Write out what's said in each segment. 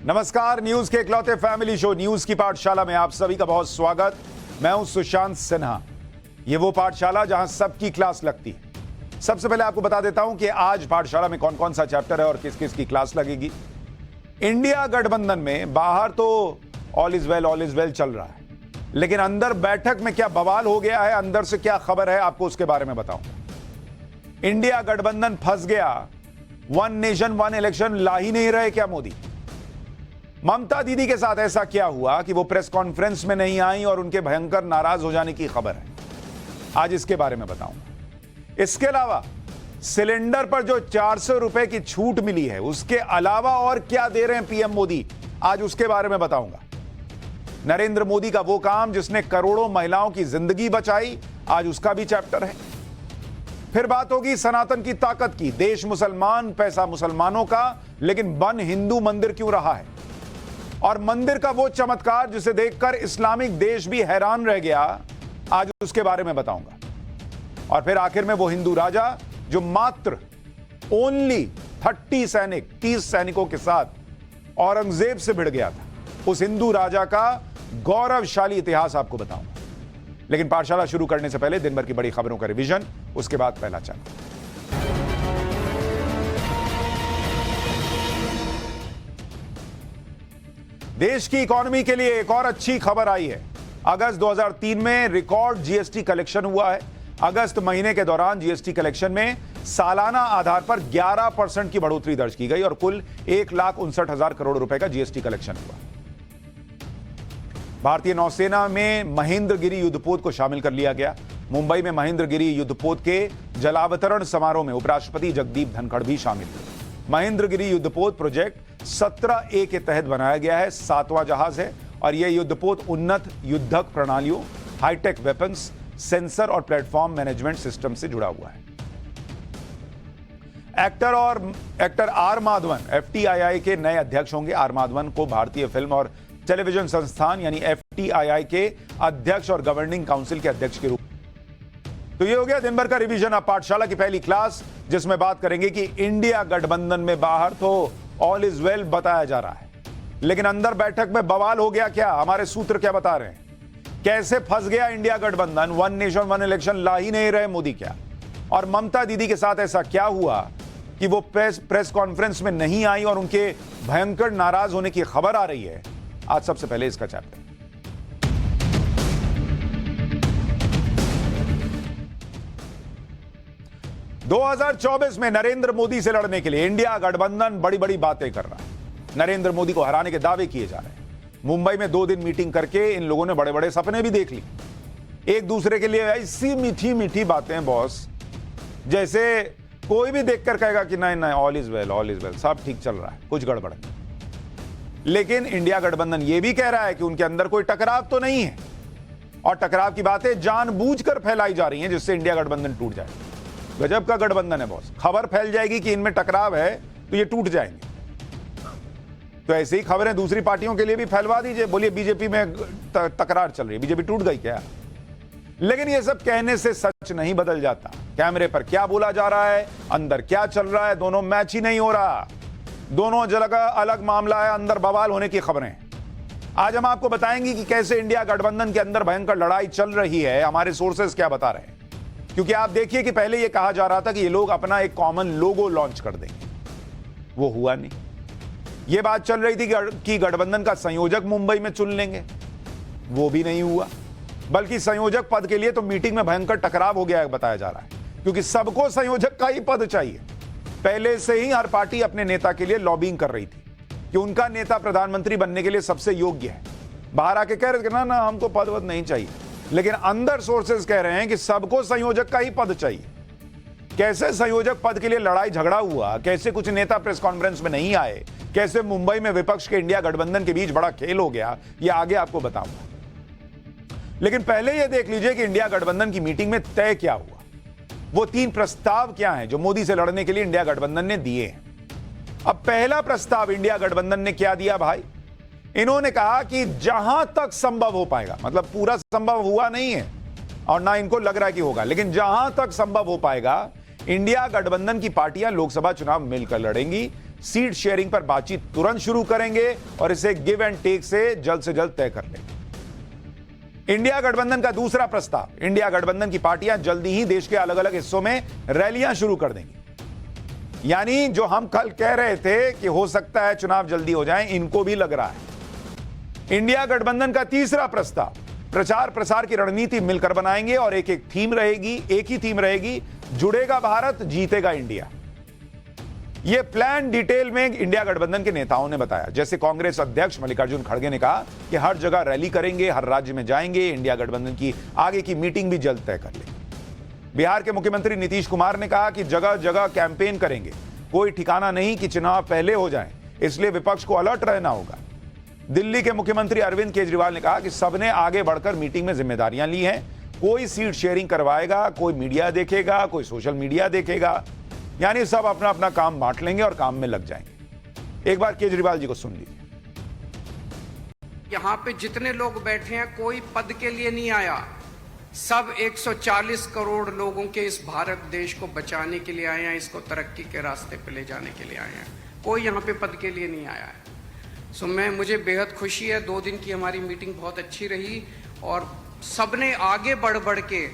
नमस्कार, न्यूज के इकलौते फैमिली शो न्यूज की पाठशाला में आप सभी का बहुत स्वागत। मैं हूं सुशांत सिन्हा। ये वो पाठशाला जहां सबकी क्लास लगती है। सबसे पहले आपको बता देता हूं कि आज पाठशाला में कौन कौन सा चैप्टर है और किस किस की क्लास लगेगी। इंडिया गठबंधन में बाहर तो ऑल इज वेल चल रहा है, लेकिन अंदर बैठक में क्या बवाल हो गया है, अंदर से क्या खबर है, आपको उसके बारे में बताऊंगा। इंडिया गठबंधन फंस गया, वन नेशन वन इलेक्शन ला ही नहीं रहे क्या मोदी। ममता दीदी के साथ ऐसा क्या हुआ कि वो प्रेस कॉन्फ्रेंस में नहीं आई और उनके भयंकर नाराज हो जाने की खबर है। आज इसके बारे में बताऊंगा। इसके अलावा सिलेंडर पर जो 400 रुपए की छूट मिली है, उसके अलावा और क्या दे रहे हैं पीएम मोदी, आज उसके बारे में बताऊंगा। नरेंद्र मोदी का वो काम जिसने करोड़ों महिलाओं की जिंदगी बचाई, आज उसका भी चैप्टर है। फिर बात होगी सनातन की ताकत की। देश मुसलमान, पैसा मुसलमानों का, लेकिन बन हिंदू मंदिर क्यों रहा है, और मंदिर का वो चमत्कार जिसे देखकर इस्लामिक देश भी हैरान रह गया, आज उसके बारे में बताऊंगा। और फिर आखिर में वो हिंदू राजा जो मात्र ओनली 30 सैनिकों के साथ औरंगजेब से भिड़ गया था, उस हिंदू राजा का गौरवशाली इतिहास आपको बताऊंगा। लेकिन पाठशाला शुरू करने से पहले दिन भर की बड़ी खबरों का रिवीजन, उसके बाद पहला चैप्टर। देश की इकोनॉमी के लिए एक और अच्छी खबर आई है। अगस्त 2003 में रिकॉर्ड जीएसटी कलेक्शन हुआ है। अगस्त महीने के दौरान जीएसटी कलेक्शन में सालाना आधार पर 11% की बढ़ोतरी दर्ज की गई और कुल 1,59,000 करोड़ रुपए का जीएसटी कलेक्शन हुआ। भारतीय नौसेना में महेंद्रगिरी युद्धपोत को शामिल कर लिया गया। मुंबई में महेंद्रगिरी युद्धपोत के जलावतरण समारोह में उपराष्ट्रपति जगदीप धनखड़ भी शामिल हुए। महेंद्रगिरी युद्धपोत प्रोजेक्ट 17A के तहत बनाया गया है। 7वां जहाज है और यह युद्धपोत उन्नत युद्धक प्रणालियों, हाईटेक वेपन्स, सेंसर और प्लेटफॉर्म मैनेजमेंट सिस्टम से जुड़ा हुआ है। एक्टर आर माधवन FTII के नए अध्यक्ष होंगे। आर माधवन को भारतीय फिल्म और टेलीविजन संस्थान यानी FTII के अध्यक्ष और गवर्निंग काउंसिल के अध्यक्ष के रूप। तो ये हो गया दिन भर का रिवीजन। अब पाठशाला की पहली क्लास, जिसमें बात करेंगे कि इंडिया गठबंधन में बाहर तो ऑल इज वेल बताया जा रहा है, लेकिन अंदर बैठक में बवाल हो गया क्या, हमारे सूत्र क्या बता रहे हैं। कैसे फंस गया इंडिया गठबंधन, वन नेशन वन इलेक्शन ला ही नहीं रहे मोदी क्या, और ममता दीदी के साथ ऐसा क्या हुआ कि वो प्रेस कॉन्फ्रेंस में नहीं आई और उनके भयंकर नाराज होने की खबर आ रही है। आज सबसे पहले इसका चैप्टर। दो 2024 में नरेंद्र मोदी से लड़ने के लिए इंडिया गठबंधन बड़ी बड़ी बातें कर रहा है। नरेंद्र मोदी को हराने के दावे किए जा रहे हैं। मुंबई में 2 दिन मीटिंग करके इन लोगों ने बड़े बड़े सपने भी देख लिए। एक दूसरे के लिए ऐसी मीठी मीठी बातें बॉस, जैसे कोई भी देखकर कहेगा कि नहीं नहीं ऑल इज वेल, सब ठीक चल रहा है, कुछ गड़बड़ नहीं। लेकिन इंडिया गठबंधन यह भी कह रहा है कि उनके अंदर कोई टकराव तो नहीं है, और टकराव की बातें जानबूझकर फैलाई जा रही हैं जिससे इंडिया गठबंधन टूट जाए। गजब का गठबंधन है बॉस। खबर फैल जाएगी कि इनमें टकराव है तो ये टूट जाएंगे। तो ऐसे ही खबरें दूसरी पार्टियों के लिए भी फैलवा दीजिए। बोलिए बीजेपी में तकरार चल रही है, बीजेपी टूट गई क्या। लेकिन ये सब कहने से सच नहीं बदल जाता। कैमरे पर क्या बोला जा रहा है, अंदर क्या चल रहा है, दोनों मैच ही नहीं हो रहा। दोनों जगह अलग मामला है, अंदर बवाल होने की खबरें। आज हम आपको बताएंगे कि कैसे इंडिया गठबंधन के अंदर भयंकर लड़ाई चल रही है, हमारे सोर्सेस क्या बता रहे हैं। क्योंकि आप देखिए कि पहले यह कहा जा रहा था कि ये लोग अपना एक कॉमन लोगो लॉन्च कर देंगे, वो हुआ नहीं। यह बात चल रही थी कि गठबंधन का संयोजक मुंबई में चुन लेंगे, वो भी नहीं हुआ। बल्कि संयोजक पद के लिए तो मीटिंग में भयंकर टकराव हो गया है, बताया जा रहा है, क्योंकि सबको संयोजक का ही पद चाहिए। पहले से ही हर पार्टी अपने नेता के लिए लॉबिंग कर रही थी कि उनका नेता प्रधानमंत्री बनने के लिए सबसे योग्य है। बाहर आके कह रहे थे ना हमको पद वद नहीं चाहिए, लेकिन अंदर सोर्सेज कह रहे हैं कि सबको संयोजक का ही पद चाहिए। कैसे संयोजक पद के लिए लड़ाई झगड़ा हुआ, कैसे कुछ नेता प्रेस कॉन्फ्रेंस में नहीं आए, कैसे मुंबई में विपक्ष के इंडिया गठबंधन के बीच बड़ा खेल हो गया, यह आगे आपको बताऊंगा। लेकिन पहले यह देख लीजिए कि इंडिया गठबंधन की मीटिंग में तय क्या हुआ। वो 3 प्रस्ताव क्या हैं जो मोदी से लड़ने के लिए इंडिया गठबंधन ने दिए हैं। अब पहला प्रस्ताव इंडिया गठबंधन ने क्या दिया भाई, इन्होंने कहा कि जहां तक संभव हो पाएगा, मतलब पूरा संभव हुआ नहीं है और ना इनको लग रहा है कि होगा, लेकिन जहां तक संभव हो पाएगा इंडिया गठबंधन की पार्टियां लोकसभा चुनाव मिलकर लड़ेंगी, सीट शेयरिंग पर बातचीत तुरंत शुरू करेंगे और इसे गिव एंड टेक से जल्द तय कर लेंगे। इंडिया गठबंधन का दूसरा प्रस्ताव, इंडिया गठबंधन की पार्टियां जल्दी ही देश के अलग अलग हिस्सों में रैलियां शुरू कर देंगी। यानी जो हम कल कह रहे थे कि हो सकता है चुनाव जल्दी हो जाएं, इनको भी लग रहा है। इंडिया गठबंधन का तीसरा प्रस्ताव, प्रचार प्रसार की रणनीति मिलकर बनाएंगे और एक ही थीम रहेगी, जुड़ेगा भारत, जीतेगा इंडिया। यह प्लान डिटेल में इंडिया गठबंधन के नेताओं ने बताया। जैसे कांग्रेस अध्यक्ष मल्लिकार्जुन खड़गे ने कहा कि हर जगह रैली करेंगे, हर राज्य में जाएंगे, इंडिया गठबंधन की आगे की मीटिंग भी जल्द तय कर लेंगे। बिहार के मुख्यमंत्री नीतीश कुमार ने कहा कि जगह जगह कैंपेन करेंगे, कोई ठिकाना नहीं कि चुनाव पहले हो जाए, इसलिए विपक्ष को अलर्ट रहना होगा। दिल्ली के मुख्यमंत्री अरविंद केजरीवाल ने कहा कि सबने आगे बढ़कर मीटिंग में जिम्मेदारियां ली हैं, कोई सीट शेयरिंग करवाएगा, कोई मीडिया देखेगा, कोई सोशल मीडिया देखेगा, यानी सब अपना अपना काम बांट लेंगे और काम में लग जाएंगे। एक बार केजरीवाल जी को सुन लीजिए। यहाँ पे जितने लोग बैठे हैं कोई पद के लिए नहीं आया, सब 140 करोड़ लोगों के इस भारत देश को बचाने के लिए आए हैं, इसको तरक्की के रास्ते पे ले जाने के लिए आए हैं, कोई यहाँ पे पद के लिए नहीं आया है। सो मुझे बेहद खुशी है, 2 दिन की हमारी मीटिंग बहुत अच्छी रही और सबने आगे बढ़ के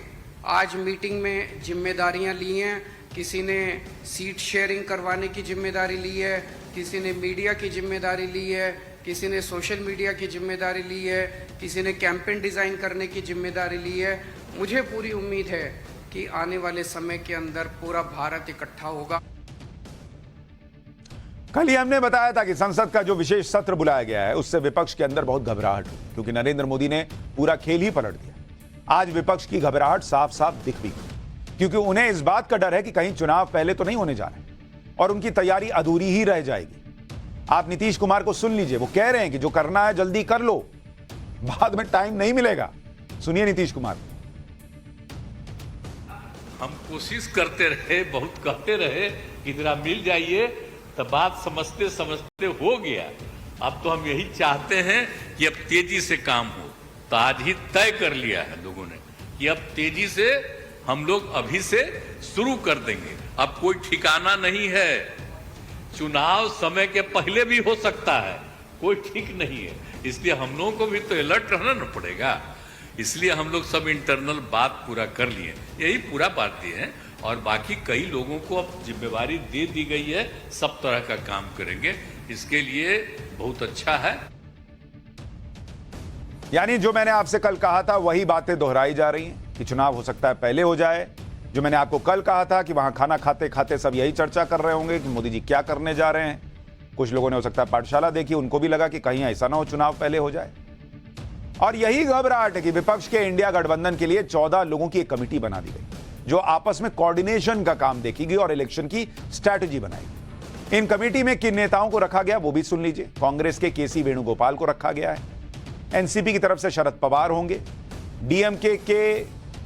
आज मीटिंग में जिम्मेदारियां ली हैं। किसी ने सीट शेयरिंग करवाने की जिम्मेदारी ली है, किसी ने मीडिया की जिम्मेदारी ली है, किसी ने सोशल मीडिया की जिम्मेदारी ली है, किसी ने कैंपेन डिज़ाइन करने की जिम्मेदारी ली है। मुझे पूरी उम्मीद है कि आने वाले समय के अंदर पूरा भारत इकट्ठा होगा। कल ही हमने बताया था कि संसद का जो विशेष सत्र बुलाया गया है उससे विपक्ष के अंदर बहुत घबराहट हुई, क्योंकि नरेंद्र मोदी ने पूरा खेल ही पलट दिया। आज विपक्ष की घबराहट साफ साफ दिख भी गई, क्योंकि उन्हें इस बात का डर है कि कहीं चुनाव पहले तो नहीं होने जा रहे और उनकी तैयारी अधूरी ही रह जाएगी। आप नीतीश कुमार को सुन लीजिए, वो कह रहे हैं कि जो करना है जल्दी कर लो, बाद में टाइम नहीं मिलेगा। सुनिए नीतीश कुमार। हम कोशिश करते रहे, बहुत कहते रहे कि जरा मिल जाइए, तो बात समझते समझते हो गया। अब तो हम यही चाहते हैं कि अब तेजी से काम हो। तो आज ही तय कर लिया है लोगों ने कि अब तेजी से हम लोग अभी से शुरू कर देंगे। अब कोई ठिकाना नहीं है, चुनाव समय के पहले भी हो सकता है, कोई ठीक नहीं है। इसलिए हम लोगों को भी तो अलर्ट रहना न पड़ेगा। इसलिए हम लोग सब इंटरनल बात पूरा कर लिए, यही पूरा बातें हैं। और बाकी कई लोगों को अब जिम्मेवारी दे दी गई है, सब तरह का काम करेंगे, इसके लिए बहुत अच्छा है। यानी जो मैंने आपसे कल कहा था वही बातें दोहराई जा रही हैं कि चुनाव हो सकता है पहले हो जाए। जो मैंने आपको कल कहा था कि वहां खाना खाते खाते सब यही चर्चा कर रहे होंगे कि मोदी जी क्या करने जा रहे हैं। कुछ लोगों ने हो सकता है पाठशाला देखी, उनको भी लगा कि कहीं ऐसा ना हो चुनाव पहले हो जाए। और यही घबराहट है कि विपक्ष के इंडिया गठबंधन के लिए 14 लोगों की एक कमेटी बना दी गई जो आपस में कोऑर्डिनेशन का काम देखेगी और इलेक्शन की स्ट्रैटेजी बनाएगी। इन कमेटी में किन नेताओं को रखा गया वो भी सुन लीजिए। कांग्रेस के केसी वेणुगोपाल को रखा गया है, एनसीपी की तरफ से शरद पवार होंगे, डीएमके के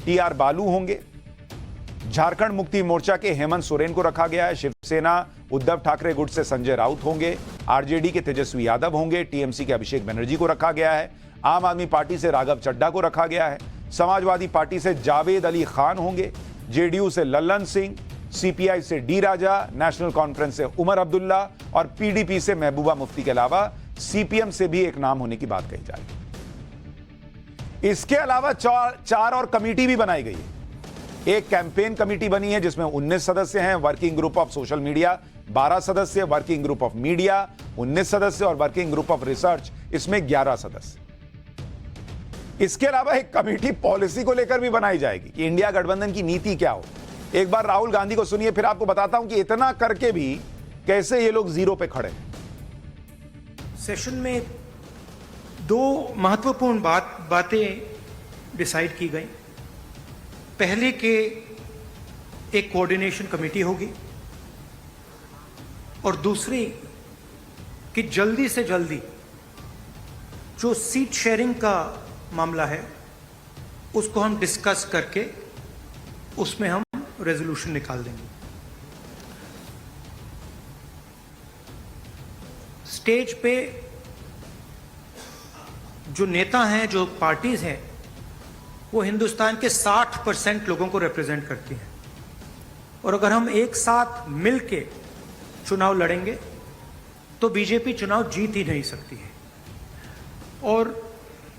टीआर बालू होंगे, झारखंड मुक्ति मोर्चा के हेमंत सोरेन को रखा गया है, शिवसेना उद्धव ठाकरे गुट से संजय राउत होंगे, आरजेडी के तेजस्वी यादव होंगे, टीएमसी के अभिषेक बनर्जी को रखा गया है, आम आदमी पार्टी से राघव चड्ढा को रखा गया है, समाजवादी पार्टी से जावेद अली खान होंगे, जेडीयू से लल्लन सिंह, सीपीआई से डी राजा, नेशनल कॉन्फ्रेंस से उमर अब्दुल्ला और पीडीपी से महबूबा मुफ्ती के अलावा सीपीएम से भी एक नाम होने की बात कही जा रही है। इसके अलावा चार और कमेटी भी बनाई गई है। एक कैंपेन कमेटी बनी है जिसमें 19 सदस्य हैं, working group of social media 12 सदस्य, वर्किंग ग्रुप ऑफ मीडिया 19 सदस्य और वर्किंग ग्रुप ऑफ रिसर्च इसमें 11 सदस्य। इसके अलावा एक कमेटी पॉलिसी को लेकर भी बनाई जाएगी कि इंडिया गठबंधन की नीति क्या हो। एक बार राहुल गांधी को सुनिए, फिर आपको बताता हूं कि इतना करके भी कैसे ये लोग जीरो पे खड़े हैं। सेशन में 2 महत्वपूर्ण बातें डिसाइड की गई। पहले के एक कोऑर्डिनेशन कमेटी होगी और दूसरी कि जल्दी से जल्दी जो सीट शेयरिंग का मामला है उसको हम डिस्कस करके उसमें हम रेजोल्यूशन निकाल देंगे। स्टेज पे जो नेता हैं, जो पार्टीज हैं, वो हिंदुस्तान के 60% लोगों को रिप्रेजेंट करती हैं और अगर हम एक साथ मिलके चुनाव लड़ेंगे तो बीजेपी चुनाव जीत ही नहीं सकती है। और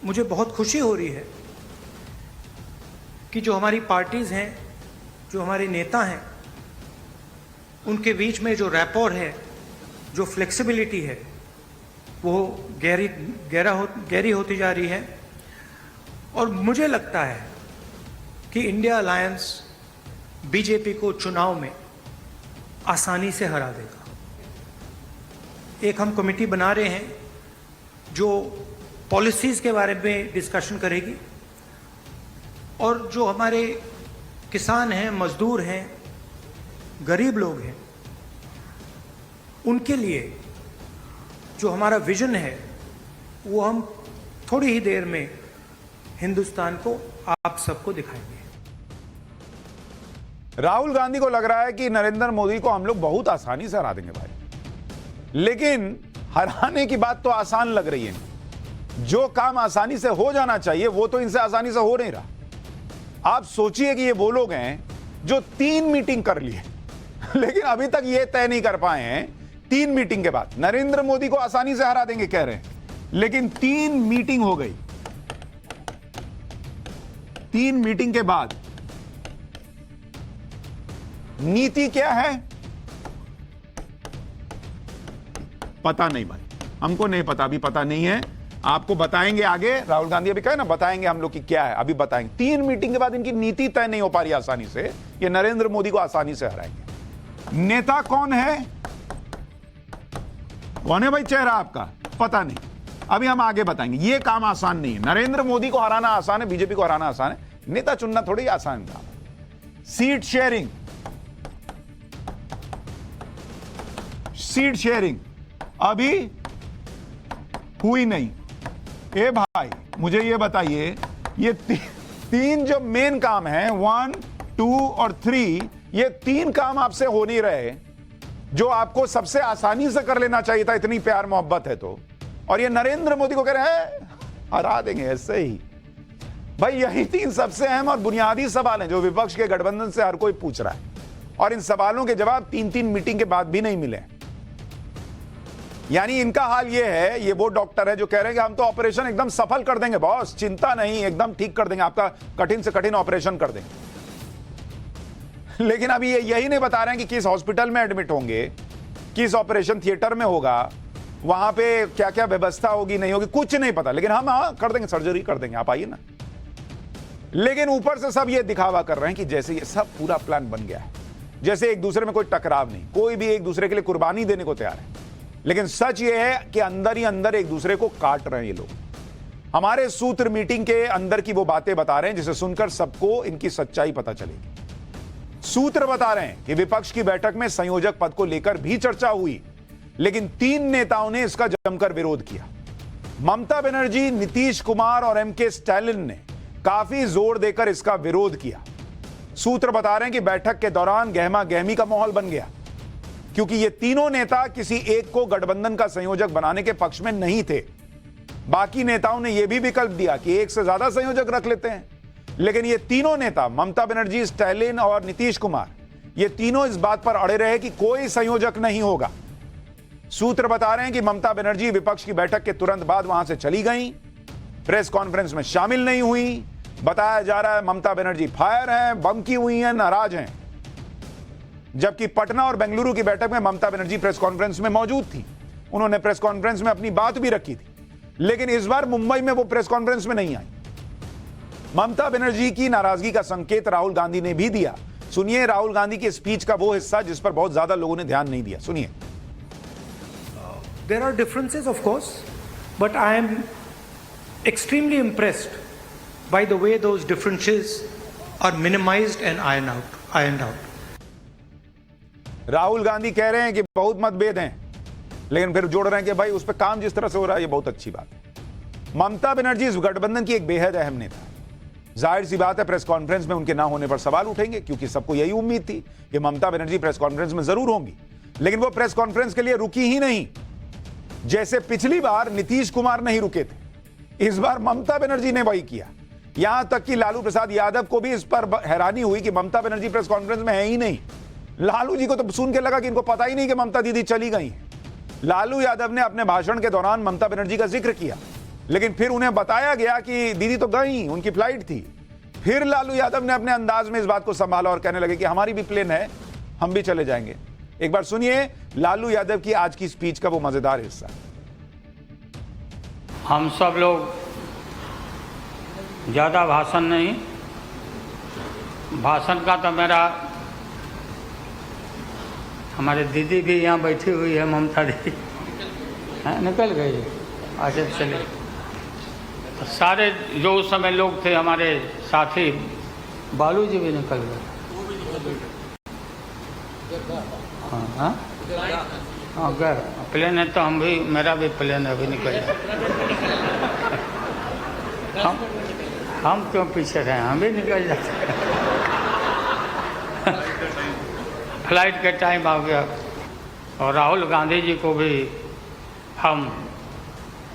मुझे बहुत खुशी हो रही है कि जो हमारी पार्टीज़ हैं, जो हमारे नेता हैं, उनके बीच में जो रैपोर है, जो फ्लेक्सिबिलिटी है, वो गहरी होती जा रही है। और मुझे लगता है कि इंडिया अलायंस बीजेपी को चुनाव में आसानी से हरा देगा। एक हम कमेटी बना रहे हैं जो पॉलिसीज़ के बारे में डिस्कशन करेगी, और जो हमारे किसान हैं, मजदूर हैं, गरीब लोग हैं, उनके लिए जो हमारा विजन है वो हम थोड़ी ही देर में हिंदुस्तान को, आप सबको दिखाएंगे। राहुल गांधी को लग रहा है कि नरेंद्र मोदी को हम लोग बहुत आसानी से हरा देंगे भाई, लेकिन हराने की बात तो आसान लग रही है। जो काम आसानी से हो जाना चाहिए वो तो इनसे आसानी से हो नहीं रहा। आप सोचिए कि ये वो लोग हैं जो 3 मीटिंग कर लिए लेकिन अभी तक ये तय नहीं कर पाए हैं 3 मीटिंग के बाद नरेंद्र मोदी को आसानी से हरा देंगे कह रहे हैं, लेकिन 3 मीटिंग हो गई। 3 मीटिंग के बाद नीति क्या है पता नहीं भाई, हमको नहीं पता, अभी पता नहीं है, आपको बताएंगे आगे। राहुल गांधी अभी कहे ना बताएंगे हम लोग की क्या है, अभी बताएंगे। 3 मीटिंग के बाद इनकी नीति तय नहीं हो पा रही आसानी से, ये नरेंद्र मोदी को आसानी से हराएंगे। नेता कौन है, कौन है भाई चेहरा आपका पता नहीं, अभी हम आगे बताएंगे। ये काम आसान नहीं है। नरेंद्र मोदी को हराना आसान है, बीजेपी को हराना आसान है, नेता चुनना थोड़ी आसान काम है। सीट शेयरिंग अभी हुई नहीं। ए भाई मुझे ये बताइए, ये 3 जो मेन काम हैं 1, 2 और 3, ये 3 काम आपसे हो नहीं रहे जो आपको सबसे आसानी से कर लेना चाहिए था, इतनी प्यार मोहब्बत है तो। और ये नरेंद्र मोदी को कह रहे हैं हरा देंगे ऐसे ही। भाई यही 3 सबसे अहम और बुनियादी सवाल हैं जो विपक्ष के गठबंधन से हर कोई पूछ रहा है, और इन सवालों के जवाब 3-3 मीटिंग के बाद भी नहीं मिले। यानी इनका हाल ये है, ये वो डॉक्टर है जो कह रहे हैं कि हम तो ऑपरेशन एकदम सफल कर देंगे बॉस, चिंता नहीं, एकदम ठीक कर देंगे, आपका कठिन से कठिन ऑपरेशन कर देंगे। लेकिन अभी ये यही नहीं बता रहे हैं कि किस हॉस्पिटल में एडमिट होंगे, किस ऑपरेशन थिएटर में होगा, वहां पे क्या क्या व्यवस्था होगी नहीं होगी, कुछ नहीं पता। लेकिन हम कर देंगे, सर्जरी कर देंगे, आप आइए ना। लेकिन ऊपर से सब ये दिखावा कर रहे हैं कि जैसे ये सब पूरा प्लान बन गया है, जैसे एक दूसरे में कोई टकराव नहीं, कोई भी एक दूसरे के लिए कुर्बानी देने को तैयार है। लेकिन सच ये है कि अंदर ही अंदर एक दूसरे को काट रहे हैं ये लोग। हमारे सूत्र मीटिंग के अंदर की वो बातें बता रहे हैं जिसे सुनकर सबको इनकी सच्चाई पता चलेगी। सूत्र बता रहे हैं कि विपक्ष की बैठक में संयोजक पद को लेकर भी चर्चा हुई, लेकिन 3 नेताओं ने इसका जमकर विरोध किया। ममता बनर्जी, नीतीश कुमार और एमके स्टालिन ने काफी जोर देकर इसका विरोध किया। सूत्र बता रहे हैं कि बैठक के दौरान गहमा गहमी का माहौल बन गया, क्योंकि ये तीनों नेता किसी एक को गठबंधन का संयोजक बनाने के पक्ष में नहीं थे। बाकी नेताओं ने यह भी विकल्प दिया कि एक से ज्यादा संयोजक रख लेते हैं, लेकिन ये तीनों नेता ममता बनर्जी, स्टालिन और नीतीश कुमार, ये तीनों इस बात पर अड़े रहे कि कोई संयोजक नहीं होगा। सूत्र बता रहे हैं कि ममता बनर्जी विपक्ष की बैठक के तुरंत बाद वहां से चली गई, प्रेस कॉन्फ्रेंस में शामिल नहीं हुई। बताया जा रहा है ममता बनर्जी फायर हैं, बम की हुई हैं, नाराज हैं। जबकि पटना और बेंगलुरु की बैठक में ममता बनर्जी प्रेस कॉन्फ्रेंस में मौजूद थी, उन्होंने प्रेस कॉन्फ्रेंस में अपनी बात भी रखी थी, लेकिन इस बार मुंबई में वो प्रेस कॉन्फ्रेंस में नहीं आई। ममता बनर्जी की नाराजगी का संकेत राहुल गांधी ने भी दिया। सुनिए राहुल गांधी की स्पीच का वो हिस्सा जिस पर बहुत ज्यादा लोगों ने ध्यान नहीं दिया, सुनिए। There are differences of course, but I am extremely impressed by the way those differences are minimized and ironed out. Rahul Gandhi कह रहे हैं कि बहुत मतभेद हैं, लेकिन फिर जोड़ रहे हैं कि भाई उस पर काम जिस तरह से हो रहा है ये बहुत अच्छी बात है। ममता बनर्जी इस गठबंधन की एक बेहद अहम नेता है। जाहिर सी बात है प्रेस कॉन्फ्रेंस में उनके ना होने पर सवाल उठेंगे, क्योंकि सबको यही उम्मीद थी कि ममता बनर्जी प्रेस कॉन्फ्रेंस में जरूर होंगी। लेकिन वो प्रेस कॉन्फ्रेंस के लिए रुकी ही नहीं। जैसे पिछली बार नीतीश कुमार नहीं रुके थे, इस बार ममता बनर्जी ने वही किया। यहां तक कि लालू प्रसाद यादव को भी इस पर हैरानी हुई कि ममता बनर्जी प्रेस कॉन्फ्रेंस में है ही नहीं। लालू जी को तो सुन के लगा कि इनको पता ही नहीं कि ममता दीदी चली गई हैं। लालू यादव ने अपने भाषण के दौरान ममता बनर्जी का जिक्र किया, लेकिन फिर उन्हें बताया गया कि दीदी तो गई, उनकी फ्लाइट थी। फिर लालू यादव ने अपने अंदाज में इस बात को संभाला और कहने लगे कि हमारी भी प्लेन है, हम भी चले जाएंगे। एक बार सुनिए लालू यादव की आज की स्पीच का वो मजेदार हिस्सा। हम सब लोग ज़्यादा भाषण नहीं, भाषण का तो मेरा, हमारे दीदी भी यहाँ बैठी हुई है, ममता दीदी निकल गई। अच्छा चले, तो सारे जो उस समय लोग थे हमारे साथी, बालू जी भी निकल गए। हाँ गए, प्लेन है तो हम भी, मेरा भी प्लेन है, अभी निकल जाए। हम क्यों पीछे रहे, हम भी निकल जाते। फ्लाइट के टाइम आ गया। और राहुल गांधी जी को भी हम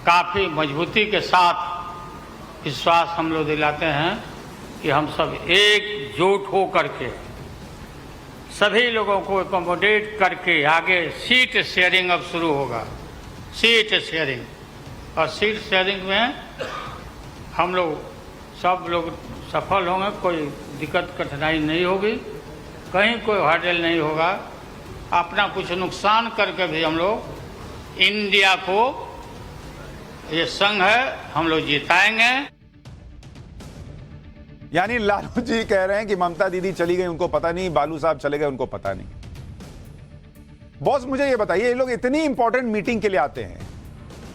काफ़ी मजबूती के साथ विश्वास हम लोग दिलाते हैं कि हम सब एकजुट हो करके सभी लोगों को एकोमोडेट करके आगे सीट शेयरिंग अब शुरू होगा। सीट शेयरिंग, और सीट शेयरिंग में हम लोग सब लोग सफल होंगे, कोई दिक्कत कठिनाई नहीं होगी, कहीं कोई हर्डल नहीं होगा। अपना कुछ नुकसान करके भी हम लोग इंडिया को, ये संघ है, हम लोग जिताएंगे। यानी लालू जी कह रहे हैं कि ममता दीदी चली गई उनको पता नहीं, बालू साहब चले गए उनको पता नहीं। बॉस मुझे ये बताइए, ये लोग इतनी इंपॉर्टेंट मीटिंग के लिए आते हैं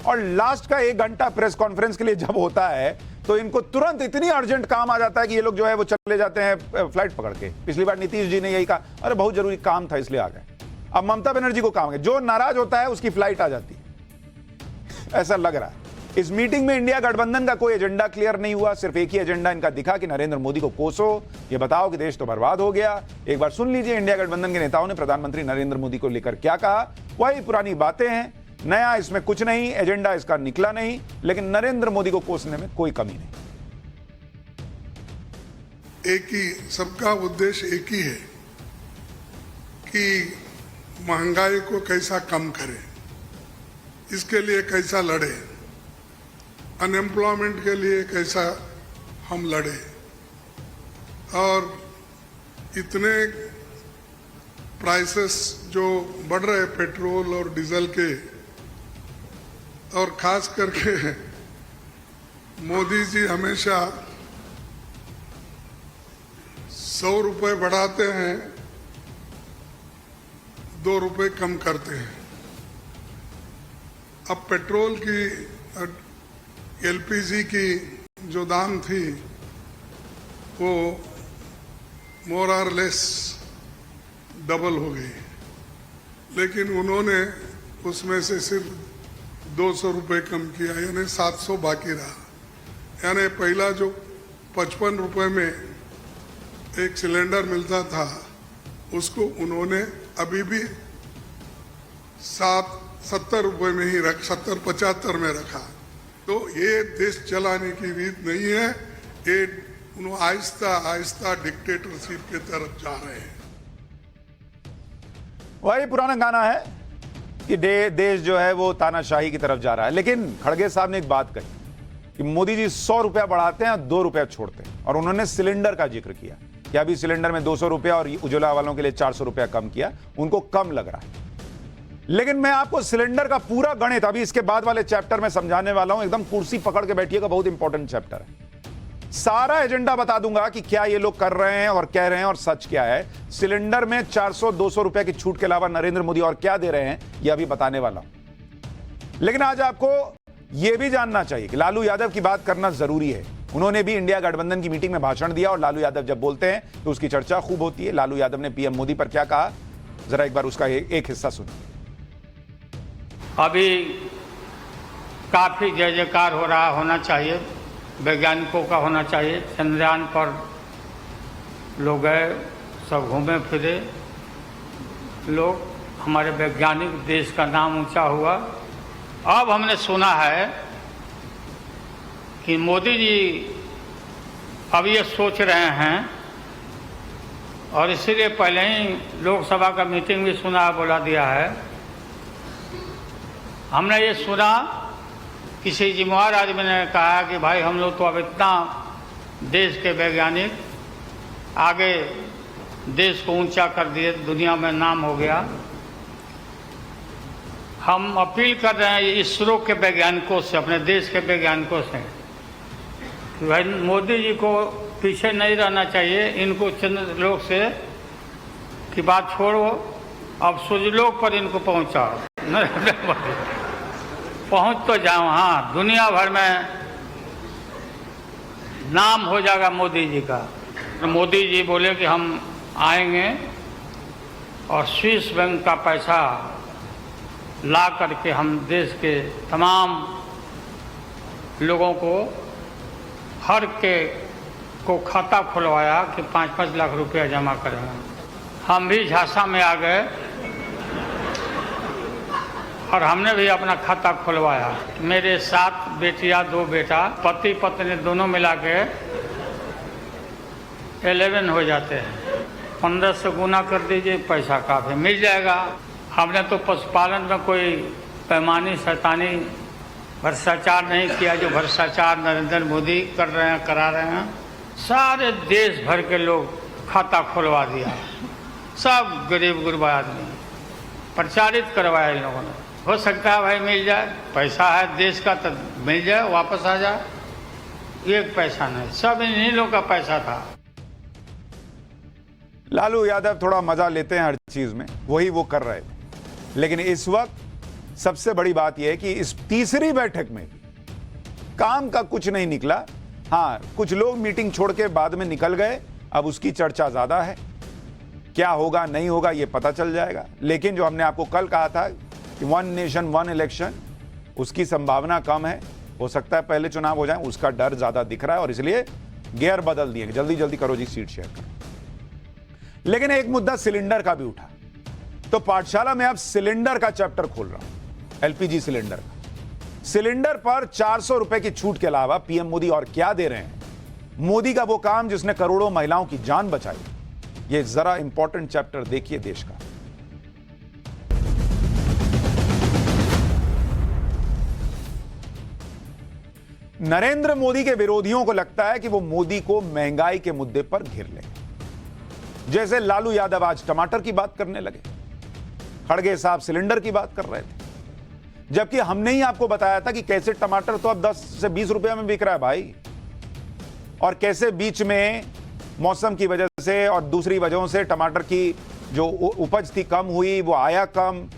और लास्ट का 1 घंटा प्रेस कॉन्फ्रेंस के लिए जब होता है तो इनको तुरंत इतनी अर्जेंट काम आ जाता है कि ये लोग जो है वो चले जाते हैं फ्लाइट पकड़ के। पिछली बार नीतीश जी ने यही कहा, अरे बहुत जरूरी काम था इसलिए आ गए। अब ममता बनर्जी को काम है, जो नाराज होता है उसकी फ्लाइट आ जाती है, ऐसा लग रहा है। इस मीटिंग में इंडिया गठबंधन का कोई एजेंडा क्लियर नहीं हुआ, सिर्फ एक ही एजेंडा इनका दिखा कि नरेंद्र मोदी को कोसो, ये बताओ कि देश तो बर्बाद हो गया। एक बार सुन लीजिए इंडिया गठबंधन के नेताओं ने प्रधानमंत्री नरेंद्र मोदी को लेकर क्या कहा। वही पुरानी बातें हैं, नया इसमें कुछ नहीं, एजेंडा इसका निकला नहीं, लेकिन नरेंद्र मोदी को कोसने में कोई कमी नहीं। एक ही, सबका उद्देश्य एक ही है कि महंगाई को कैसा कम करें, इसके लिए कैसा लड़े, अनएम्प्लॉयमेंट के लिए कैसा हम लड़े। और इतने प्राइसेस जो बढ़ रहे पेट्रोल और डीजल के, और खास करके मोदी जी हमेशा 100 रुपए बढ़ाते हैं, 2 रुपए कम करते हैं। अब पेट्रोल की, एलपीजी की जो दाम थी वो मोर और लेस डबल हो गई, लेकिन उन्होंने उसमें से सिर्फ 200 रुपए कम किया, यानी 700 बाकी रहा। यानी पहला जो 55 रुपए में एक सिलेंडर मिलता था, उसको उन्होंने अभी भी 70 रुपए में ही 70-75 में रखा। तो ये देश चलाने की रीत नहीं है, ये उन्होंने आहिस्ता आहिस्ता डिक्टेटरशिप की तरफ जा रहे हैं। वही पुराना गाना है कि देश जो है वो तानाशाही की तरफ जा रहा है। लेकिन खड़गे साहब ने एक बात कही कि मोदी जी 100 रुपया बढ़ाते हैं, 2 रुपया छोड़ते हैं, और उन्होंने सिलेंडर का जिक्र किया कि अभी सिलेंडर में 200 रुपया और उज्ज्वला वालों के लिए 400 रुपया कम किया, उनको कम लग रहा है। लेकिन मैं आपको सिलेंडर का पूरा गणित अभी इसके बाद वाले चैप्टर में समझाने वाला हूं, एकदम कुर्सी पकड़ के बैठिएगा, बहुत इंपॉर्टेंट चैप्टर है। सारा एजेंडा बता दूंगा कि क्या ये लोग कर रहे हैं और कह रहे हैं और सच क्या है। सिलेंडर में 400-200 रुपए की छूट के अलावा नरेंद्र मोदी और क्या दे रहे हैं यह अभी बताने वाला हूं। लेकिन आज आपको यह भी जानना चाहिए कि लालू यादव की बात करना जरूरी है। उन्होंने भी इंडिया गठबंधन की मीटिंग में भाषण दिया और लालू यादव जब बोलते हैं तो उसकी चर्चा खूब होती है। लालू यादव ने पीएम मोदी पर क्या कहा, जरा एक बार उसका एक हिस्सा सुनिए। अभी काफ़ी जय जयकार हो रहा, होना चाहिए, वैज्ञानिकों का होना चाहिए। चंद्रयान पर लोग गए, सब घूमे फिरे लोग, हमारे वैज्ञानिक, देश का नाम ऊंचा हुआ। अब हमने सुना है कि मोदी जी अब ये सोच रहे हैं, और इसीलिए पहले ही लोकसभा का मीटिंग भी सुना, बोला दिया है हमने ये सुना, किसी जिम्मेवार आदमी ने कहा कि भाई हम लोग तो अब इतना देश के वैज्ञानिक आगे देश को ऊंचा कर दिए, दुनिया में नाम हो गया। हम अपील कर रहे हैं इसरो के वैज्ञानिकों से, अपने देश के वैज्ञानिकों से, कि भाई मोदी जी को पीछे नहीं रहना चाहिए। इनको चंद्रलोक से की बात छोड़ो, अब सूर्यलोक पर इनको पहुंचाओ। पहुंच तो जाओ, हाँ, दुनिया भर में नाम हो जाएगा मोदी जी का। मोदी जी बोले कि हम आएंगे और स्विस बैंक का पैसा ला करके हम देश के तमाम लोगों को, हर के को खाता खुलवाया कि 5-5 लाख रुपया जमा करेंगे। हम भी झांसा में आ गए और हमने भी अपना खाता खुलवाया। मेरे 7 बेटियां 2 बेटा, पति पत्नी दोनों मिला के 11 हो जाते हैं। 15 से गुना कर दीजिए, पैसा काफ़ी मिल जाएगा। हमने तो पशुपालन में कोई पैमानी शैतानी भ्रष्टाचार नहीं किया जो भ्रष्टाचार नरेंद्र मोदी कर रहे हैं, करा रहे हैं। सारे देश भर के लोग खाता खुलवा दिया, सब गरीब गुरबा आदमी प्रचारित करवाया इन लोगों ने। हो सकता है भाई मिल जाए, पैसा है देश का तो मिल जाए, वापस आ जाए। एक पैसा नहीं, सब इन्हीं लोगों का पैसा था। लालू यादव थोड़ा मजा लेते हैं हर चीज में, वही वो कर रहे थे। लेकिन इस वक्त सबसे बड़ी बात यह है कि इस तीसरी बैठक में काम का कुछ नहीं निकला। हाँ, कुछ लोग मीटिंग छोड़ के बाद में निकल गए, अब उसकी चर्चा ज्यादा है। क्या होगा नहीं होगा ये पता चल जाएगा। लेकिन जो हमने आपको कल कहा था कि 1 नेशन 1 इलेक्शन, उसकी संभावना कम है। हो सकता है पहले चुनाव हो जाए, उसका डर ज्यादा दिख रहा है और इसलिए गियर बदल दिए, जल्दी जल्दी करो जी, सीट शेयर करो। लेकिन एक मुद्दा सिलेंडर का भी उठा, तो पाठशाला में अब सिलेंडर का चैप्टर खोल रहा हूं। एलपीजी सिलेंडर का, सिलेंडर पर 400 रुपए की छूट के अलावा पीएम मोदी और क्या दे रहे हैं। मोदी का वो काम जिसने करोड़ों महिलाओं की जान बचाई, ये जरा इंपॉर्टेंट चैप्टर देखिए देश का। नरेंद्र मोदी के विरोधियों को लगता है कि वो मोदी को महंगाई के मुद्दे पर घेर लेंगे। जैसे लालू यादव आज टमाटर की बात करने लगे, खड़गे साहब सिलेंडर की बात कर रहे थे, जबकि हमने ही आपको बताया था कि कैसे टमाटर तो अब 10 से 20 रुपए में बिक रहा है भाई, और कैसे बीच में मौसम की वजह से और दूसरी वजहों से टमाटर की जो उपज थी कम हुई, वो आया कम,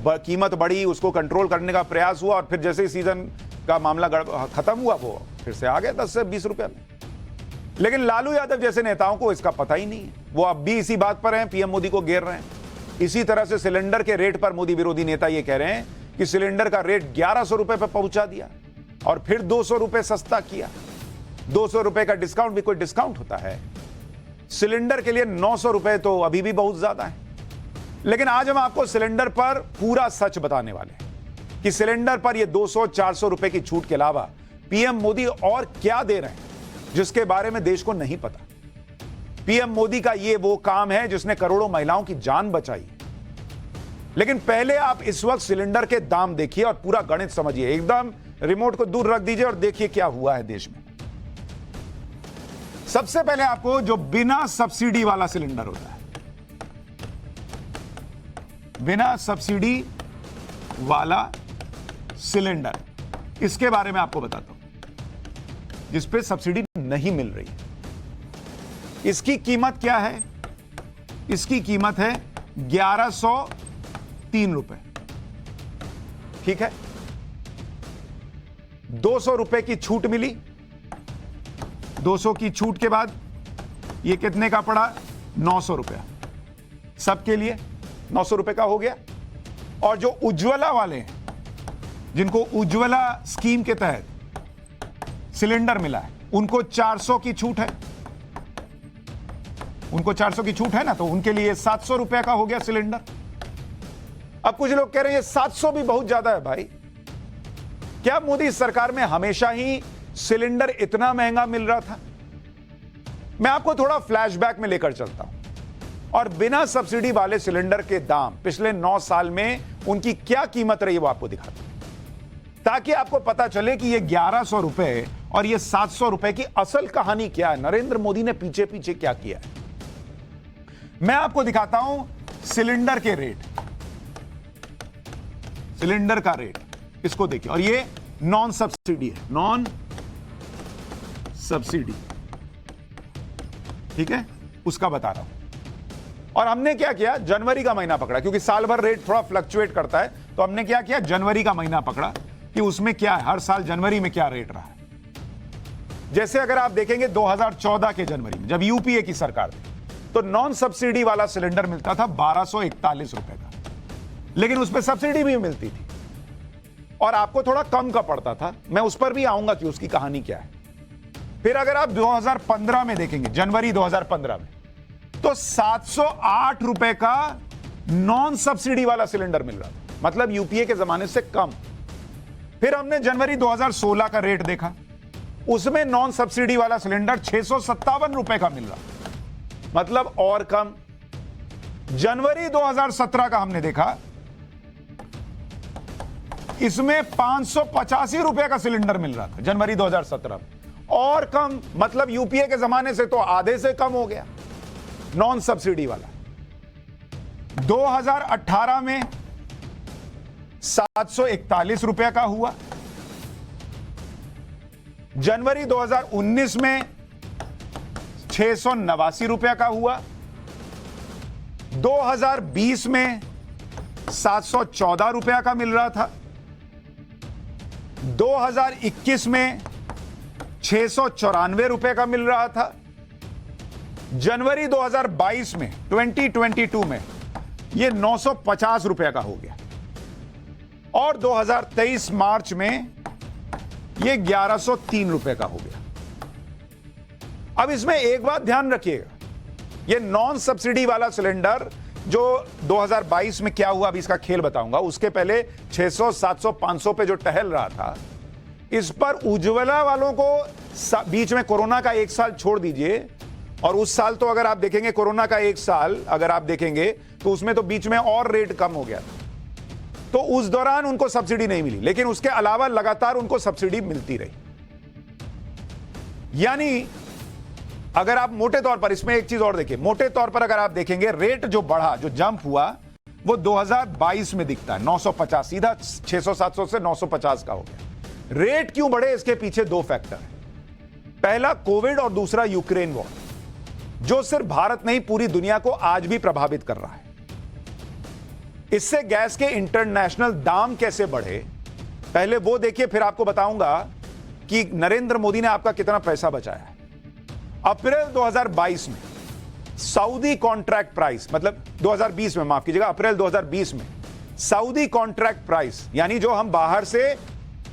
कीमत बढ़ी, उसको कंट्रोल करने का प्रयास हुआ और फिर जैसे ही सीजन का मामला खत्म हुआ वो फिर से आ गया 10 से 20 रुपए में। लेकिन लालू यादव जैसे नेताओं को इसका पता ही नहीं है, वो अब भी इसी बात पर हैं, पीएम मोदी को घेर रहे हैं। इसी तरह से सिलेंडर के रेट पर मोदी विरोधी नेता ये कह रहे हैं कि सिलेंडर का रेट 1100 रुपए पर पहुंचा दिया और फिर 200 रुपए सस्ता किया। 200 रुपए का डिस्काउंट भी कोई डिस्काउंट होता है? सिलेंडर के लिए 900 रुपए तो अभी भी बहुत ज्यादा है। लेकिन आज हम आपको सिलेंडर पर पूरा सच बताने वाले हैं कि सिलेंडर पर यह 200-400 रुपए की छूट के अलावा पीएम मोदी और क्या दे रहे हैं जिसके बारे में देश को नहीं पता। पीएम मोदी का यह वो काम है जिसने करोड़ों महिलाओं की जान बचाई। लेकिन पहले आप इस वक्त सिलेंडर के दाम देखिए और पूरा गणित समझिए। एकदम रिमोट को दूर रख दीजिए और देखिए क्या हुआ है देश में। सबसे पहले आपको जो बिना सब्सिडी वाला सिलेंडर होता है, बिना सब्सिडी वाला सिलेंडर, इसके बारे में आपको बताता हूं, जिस पे सब्सिडी नहीं मिल रही है। इसकी कीमत क्या है? इसकी कीमत है 1103 रुपए। ठीक है, 200 रुपए की छूट मिली। 200 की छूट के बाद ये कितने का पड़ा? 900 रुपया सबके लिए 900 रुपए का हो गया। और जो उज्ज्वला वाले हैं, जिनको उज्ज्वला स्कीम के तहत सिलेंडर मिला है, उनको 400 की छूट है। उनको 400 की छूट है ना, तो उनके लिए 700 रुपए का हो गया सिलेंडर। अब कुछ लोग कह रहे हैं 700 भी बहुत ज्यादा है भाई। क्या मोदी सरकार में हमेशा ही सिलेंडर इतना महंगा मिल रहा था? मैं आपको थोड़ा फ्लैशबैक में लेकर चलता हूं और बिना सब्सिडी वाले सिलेंडर के दाम पिछले 9 साल में उनकी क्या कीमत रही वो आपको दिखाता हूं। ताकि आपको पता चले कि ये 1100 रुपए और ये 700 रुपए की असल कहानी क्या है, नरेंद्र मोदी ने पीछे पीछे क्या किया है। मैं आपको दिखाता हूं सिलेंडर के रेट, सिलेंडर का रेट, इसको देखिए। और ये नॉन सब्सिडी है, नॉन सब्सिडी, ठीक है, उसका बता रहा हूं। और हमने क्या किया, जनवरी का महीना पकड़ा, क्योंकि साल भर रेट थोड़ा फ्लक्चुएट करता है, तो हमने क्या किया, जनवरी का महीना पकड़ा कि उसमें क्या है, हर साल जनवरी में क्या रेट रहा है। जैसे अगर आप देखेंगे 2014 के जनवरी में, जब यूपीए की सरकार थी, तो नॉन सब्सिडी वाला सिलेंडर मिलता था 1241 रुपए का, लेकिन उसमें सब्सिडी भी मिलती थी और आपको थोड़ा कम का पड़ता था। मैं उस पर भी आऊंगा कि उसकी कहानी क्या है। फिर अगर आप 2015 में देखेंगे, जनवरी 2015 में, तो 708 रुपए का नॉन सब्सिडी वाला सिलेंडर मिल रहा था, मतलब यूपीए के जमाने से कम। फिर हमने जनवरी 2016 का रेट देखा, उसमें नॉन सब्सिडी वाला सिलेंडर 657 रुपए का मिल रहा, मतलब और कम। जनवरी 2017 का हमने देखा, इसमें 585 रुपए का सिलेंडर मिल रहा था जनवरी 2017 में, और कम, मतलब यूपीए के जमाने से तो आधे से कम हो गया नॉन सब्सिडी वाला। 2018 में 741 रुपए का हुआ, जनवरी 2019 में 689 रुपए का हुआ, 2020 में 714 रुपए का मिल रहा था, 2021 में 694 रुपए का मिल रहा था, जनवरी 2022 में 2022 में यह 950 रुपए का हो गया, और 2023 मार्च में यह 1103 रुपए का हो गया। अब इसमें एक बात ध्यान रखिएगा, यह नॉन सब्सिडी वाला सिलेंडर जो 2022 में क्या हुआ, अभी इसका खेल बताऊंगा। उसके पहले 600, 700, 500 पे जो टहल रहा था, इस पर उज्ज्वला वालों को बीच में कोरोना का एक साल छोड़ दीजिए, और उस साल तो अगर आप देखेंगे कोरोना का एक साल अगर आप देखेंगे तो उसमें तो बीच में और रेट कम हो गया था, तो उस दौरान उनको सब्सिडी नहीं मिली, लेकिन उसके अलावा लगातार उनको सब्सिडी मिलती रही। यानी अगर आप मोटे तौर पर, इसमें एक चीज और देखिए, मोटे तौर पर अगर आप देखेंगे रेट जो बढ़ा, जो जंप हुआ, वो 2022 में दिखता है 950, सीधा 600-700 से 950 का हो गया। रेट क्यों बढ़े, इसके पीछे दो फैक्टर है। पहला कोविड और दूसरा यूक्रेन वॉर, जो सिर्फ भारत नहीं पूरी दुनिया को आज भी प्रभावित कर रहा है। इससे गैस के इंटरनेशनल दाम कैसे बढ़े, पहले वो देखिए, फिर आपको बताऊंगा कि नरेंद्र मोदी ने आपका कितना पैसा बचाया है। अप्रैल 2022 में सऊदी कॉन्ट्रैक्ट प्राइस, मतलब 2020 में, माफ कीजिएगा, अप्रैल 2020 में सऊदी कॉन्ट्रैक्ट प्राइस, यानी जो हम बाहर से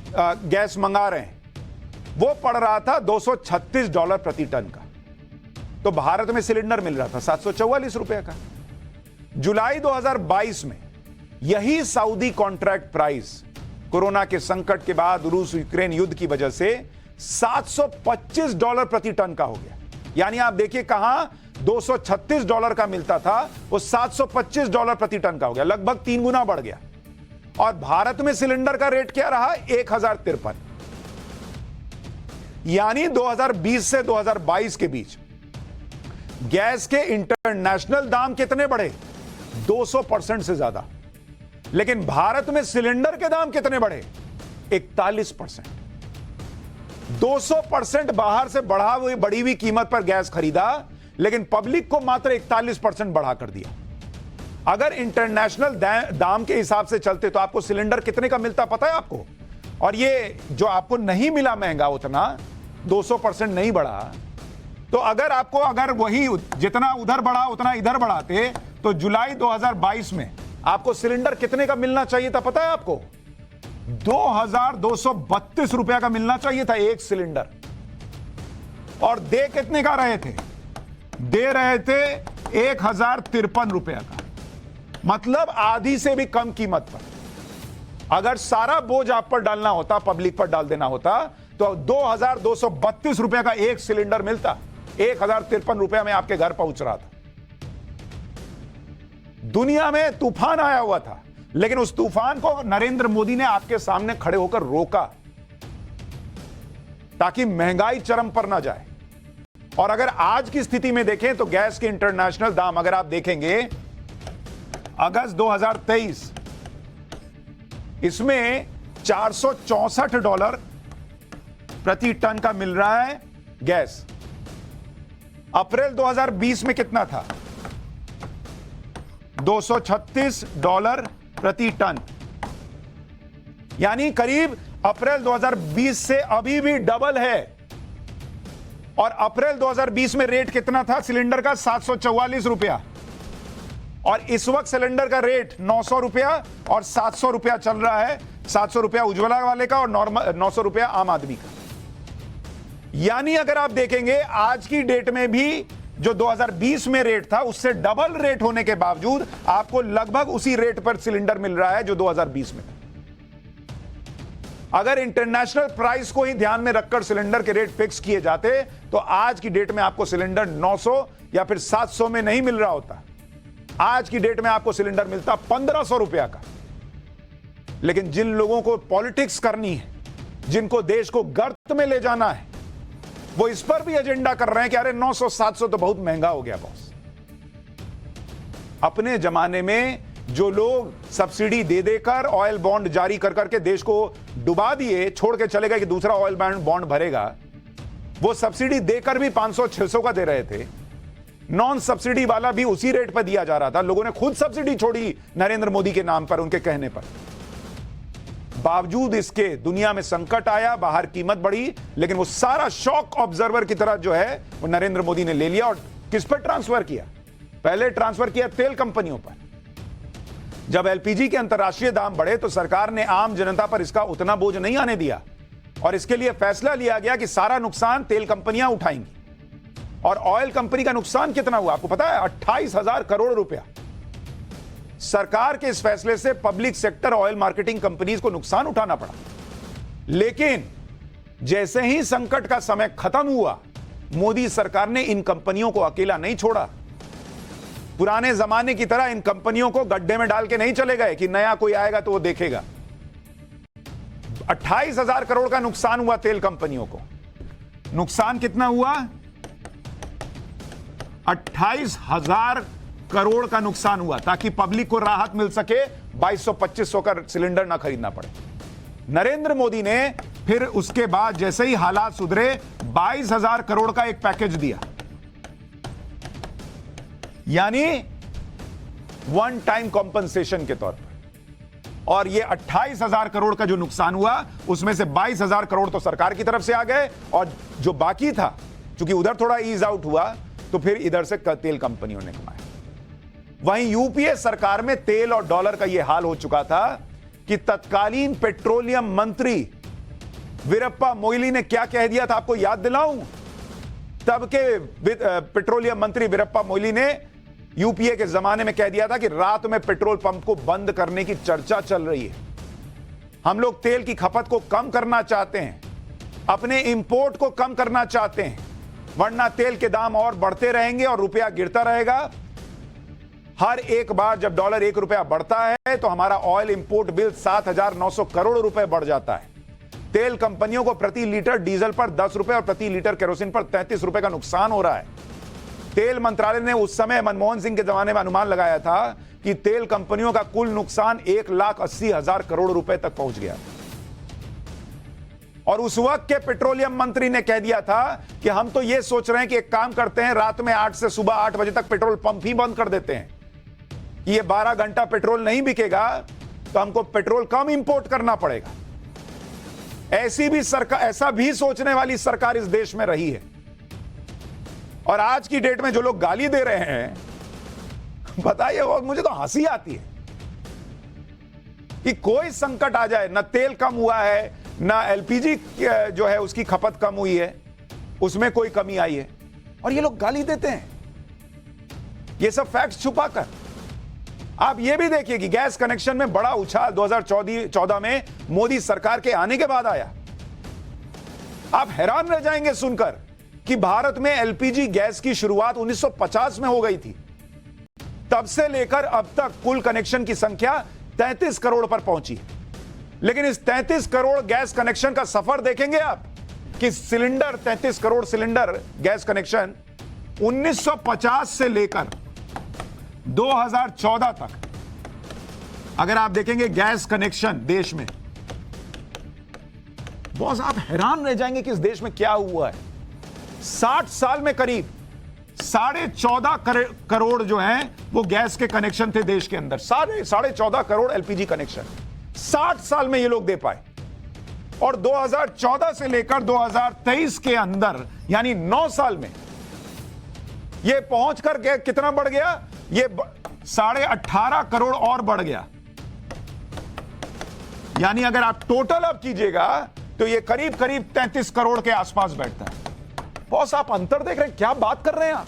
गैस मंगा रहे हैं, वो पड़ रहा था $236 प्रति टन का, तो भारत में सिलेंडर मिल रहा था 744 रुपए का। जुलाई 2022 में यही सऊदी कॉन्ट्रैक्ट प्राइस कोरोना के संकट के बाद, रूस यूक्रेन युद्ध की वजह से $725 प्रति टन का हो गया। यानी आप देखिए, कहां $236 का मिलता था, वो $725 प्रति टन का हो गया, लगभग 3 गुना बढ़ गया। और भारत में सिलेंडर का रेट क्या रहा, 1053। यानी 2020 से 2022 के बीच गैस के इंटरनेशनल दाम कितने बढ़े, 200% से ज्यादा। लेकिन भारत में सिलेंडर के दाम कितने बढ़े, 41%। 200% बाहर से बढ़ी हुई कीमत पर गैस खरीदा, लेकिन पब्लिक को मात्र 41% बढ़ा कर दिया। अगर इंटरनेशनल दाम के हिसाब से चलते तो आपको सिलेंडर कितने का मिलता पता है आपको? और ये जो आपको नहीं मिला महंगा उतना, 200% नहीं बढ़ा, तो अगर वही जितना उधर बढ़ा उतना इधर बढ़ाते, तो जुलाई 2022 में आपको सिलेंडर कितने का मिलना चाहिए था पता है आपको? 2232 रुपए का मिलना चाहिए था एक सिलेंडर। और दे कितने का रहे थे? दे रहे थे 1053 रुपए का, मतलब आधी से भी कम कीमत पर। अगर सारा बोझ आप पर डालना होता, पब्लिक पर डाल देना होता, तो 2232 रुपए का एक सिलेंडर मिलता, 1053 रुपए में आपके घर पहुंच रहा था। दुनिया में तूफान आया हुआ था, लेकिन उस तूफान को नरेंद्र मोदी ने आपके सामने खड़े होकर रोका ताकि महंगाई चरम पर ना जाए। और अगर आज की स्थिति में देखें तो गैस के इंटरनेशनल दाम अगर आप देखेंगे अगस्त 2023 इसमें $464 प्रति टन का मिल रहा है गैस। अप्रैल 2020 में कितना था? $236 प्रति टन, यानी करीब अप्रैल 2020 से अभी भी डबल है। और अप्रैल 2020 में रेट कितना था सिलेंडर का? 744 रुपया। और इस वक्त सिलेंडर का रेट 900 रुपया और 700 रुपया चल रहा है। 700 रुपया उज्ज्वला वाले का और 900 रुपया आम आदमी का। यानी अगर आप देखेंगे आज की डेट में भी जो 2020 में रेट था उससे डबल रेट होने के बावजूद आपको लगभग उसी रेट पर सिलेंडर मिल रहा है जो 2020 में था। अगर इंटरनेशनल प्राइस को ही ध्यान में रखकर सिलेंडर के रेट फिक्स किए जाते तो आज की डेट में आपको सिलेंडर 900 या फिर 700 में नहीं मिल रहा होता। आज की डेट में आपको सिलेंडर मिलता 1500 रुपया का। लेकिन जिन लोगों को पॉलिटिक्स करनी है, जिनको देश को गर्त में ले जाना है, वो इस पर भी एजेंडा कर रहे हैं कि अरे 900-700 तो बहुत महंगा हो गया बॉस। अपने जमाने में जो लोग सब्सिडी दे देकर ऑयल बॉन्ड जारी कर करके देश को डुबा दिए, छोड़ के चले गए कि दूसरा ऑयल बॉन्ड भरेगा, वो सब्सिडी देकर भी 500-600 का दे रहे थे। नॉन सब्सिडी वाला भी उसी रेट पर दिया जा रहा था। लोगों ने खुद सब्सिडी छोड़ी नरेंद्र मोदी के नाम पर, उनके कहने पर। बावजूद इसके दुनिया में संकट आया, बाहर कीमत बढ़ी, लेकिन वो सारा शॉक ऑब्जर्वर की तरह जो है वो नरेंद्र मोदी ने ले लिया। और किस पर ट्रांसफर किया? पहले ट्रांसफर किया तेल कंपनियों पर। जब एलपीजी के अंतर्राष्ट्रीय दाम बढ़े तो सरकार ने आम जनता पर इसका उतना बोझ नहीं आने दिया और इसके लिए फैसला लिया गया कि सारा नुकसान तेल कंपनियां उठाएंगी। और ऑयल कंपनी का नुकसान कितना हुआ आपको पता है? 28,000 करोड़ रुपया। सरकार के इस फैसले से public sector oil marketing companies को नुकसान उठाना पड़ा। लेकिन जैसे ही संकट का समय खत्म हुआ, मोदी सरकार ने इन कंपनियों को अकेला नहीं छोड़ा। पुराने जमाने की तरह इन कंपनियों को गड्ढे में डाल के नहीं चले गए कि नया कोई आएगा तो वो देखेगा। 28,000 करोड़ का नुकसान हुआ तेल कंपनियों को। नुकसान कितना हुआ? 28,000 करोड़ का नुकसान हुआ ताकि पब्लिक को राहत मिल सके, 2200-2500 का सिलेंडर ना खरीदना पड़े। नरेंद्र मोदी ने फिर उसके बाद जैसे ही हालात सुधरे 22,000 करोड़ का एक पैकेज दिया, यानी वन टाइम कॉम्पनसेशन के तौर पर। और ये 28,000 करोड़ का जो नुकसान हुआ उसमें से 22,000 करोड़ तो सरकार की तरफ से आ गए और जो बाकी था, चूंकि उधर थोड़ा ईज आउट हुआ तो फिर इधर से तेल कंपनियों ने कमाया। वहीं यूपीए सरकार में तेल और डॉलर का यह हाल हो चुका था कि तत्कालीन पेट्रोलियम मंत्री वीरप्पा मोइली ने क्या कह दिया था, आपको याद दिलाऊं? तब के पेट्रोलियम मंत्री वीरप्पा मोइली ने यूपीए के जमाने में कह दिया था कि रात में पेट्रोल पंप को बंद करने की चर्चा चल रही है। हम लोग तेल की खपत को कम करना चाहते हैं, अपने इंपोर्ट को कम करना चाहते हैं, वरना तेल के दाम और बढ़ते रहेंगे और रुपया गिरता रहेगा। हर एक बार जब डॉलर 1 रुपया बढ़ता है तो हमारा ऑयल इंपोर्ट बिल 7,900 करोड़ रुपए बढ़ जाता है। तेल कंपनियों को प्रति लीटर डीजल पर 10 रुपए और प्रति लीटर केरोसिन पर 33 रुपए का नुकसान हो रहा है। तेल मंत्रालय ने उस समय मनमोहन सिंह के जमाने में अनुमान लगाया था कि तेल कंपनियों का कुल नुकसान 1,80,000 करोड़ रुपए तक पहुंच गया। और उस वक्त के पेट्रोलियम मंत्री ने कह दिया था कि हम तो यह सोच रहे हैं कि एक काम करते हैं, रात में 8 से सुबह 8 बजे तक पेट्रोल पंप ही बंद कर देते हैं। ये 12 घंटा पेट्रोल नहीं बिकेगा तो हमको पेट्रोल कम इंपोर्ट करना पड़ेगा। ऐसी भी सरकार, ऐसा भी सोचने वाली सरकार इस देश में रही है। और आज की डेट में जो लोग गाली दे रहे हैं, बताइए, वो मुझे तो हंसी आती है कि कोई संकट आ जाए, ना तेल कम हुआ है, ना एलपीजी जो है उसकी खपत कम हुई है, उसमें कोई कमी आई है, और ये लोग गाली देते हैं, ये सब फैक्ट्स छुपाकर। आप ये भी देखिए कि गैस कनेक्शन में बड़ा उछाल 2014 में मोदी सरकार के आने के बाद आया। आप हैरान रह जाएंगे सुनकर कि भारत में एलपीजी गैस की शुरुआत 1950 में हो गई थी। तब से लेकर अब तक कुल कनेक्शन की संख्या 33 करोड़ पर पहुंची है। लेकिन इस 33 करोड़ गैस कनेक्शन का सफर देखेंगे आप कि cylinder 33 crore cylinder gas connection 1950 से लेकर 2014 तक अगर आप देखेंगे गैस कनेक्शन देश में, बॉस आप हैरान रह जाएंगे कि इस देश में क्या हुआ है। 60 साल में करीब 14.5 करोड़ जो हैं वो गैस के कनेक्शन थे देश के अंदर। 14.5 करोड़ एलपीजी कनेक्शन 60 साल में ये लोग दे पाए। और 2014 से लेकर 2023 के अंदर यानी 9 साल में ये पहुंचकर कितना बढ़ गया, ये 18.5 करोड़ और बढ़ गया। यानी अगर आप टोटल अब कीजिएगा तो ये करीब करीब 33 करोड़ के आसपास बैठता है। बॉस आप अंतर देख रहे हैं, क्या बात कर रहे हैं आप।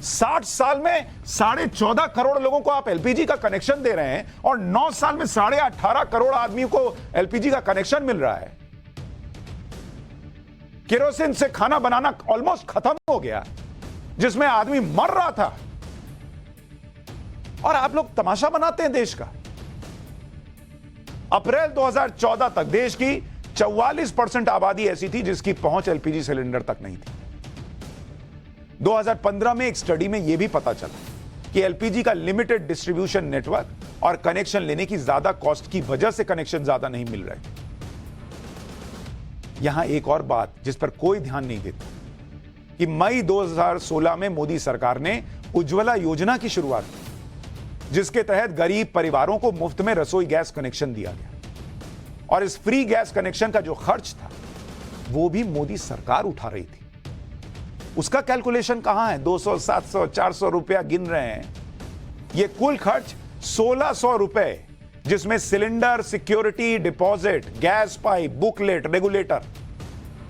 60 साल में 14.5 करोड़ लोगों को आप एलपीजी का कनेक्शन दे रहे हैं और 9 साल में 18.5 करोड़ आदमी को एलपीजी का कनेक्शन मिल रहा है। केरोसिन से खाना बनाना ऑलमोस्ट खत्म हो गया, जिसमें आदमी मर रहा था, और आप लोग तमाशा बनाते हैं देश का। अप्रैल 2014 तक देश की 44% आबादी ऐसी थी जिसकी पहुंच एलपीजी सिलेंडर तक नहीं थी। 2015 में एक स्टडी में यह भी पता चला कि एलपीजी का लिमिटेड डिस्ट्रीब्यूशन नेटवर्क और कनेक्शन लेने की ज्यादा कॉस्ट की वजह से कनेक्शन ज्यादा नहीं मिल रहे। यहां एक और बात जिस पर कोई ध्यान नहीं देता कि मई 2016 में मोदी सरकार ने उज्ज्वला योजना की शुरुआत की, जिसके तहत गरीब परिवारों को मुफ्त में रसोई गैस कनेक्शन दिया गया। और इस फ्री गैस कनेक्शन का जो खर्च था वो भी मोदी सरकार उठा रही थी। उसका कैलकुलेशन कहां है? 200, 700, 400 रुपया गिन रहे हैं। ये कुल खर्च 1600 रुपए, जिसमें cylinder, security deposit, gas pipe, booklet, regulator,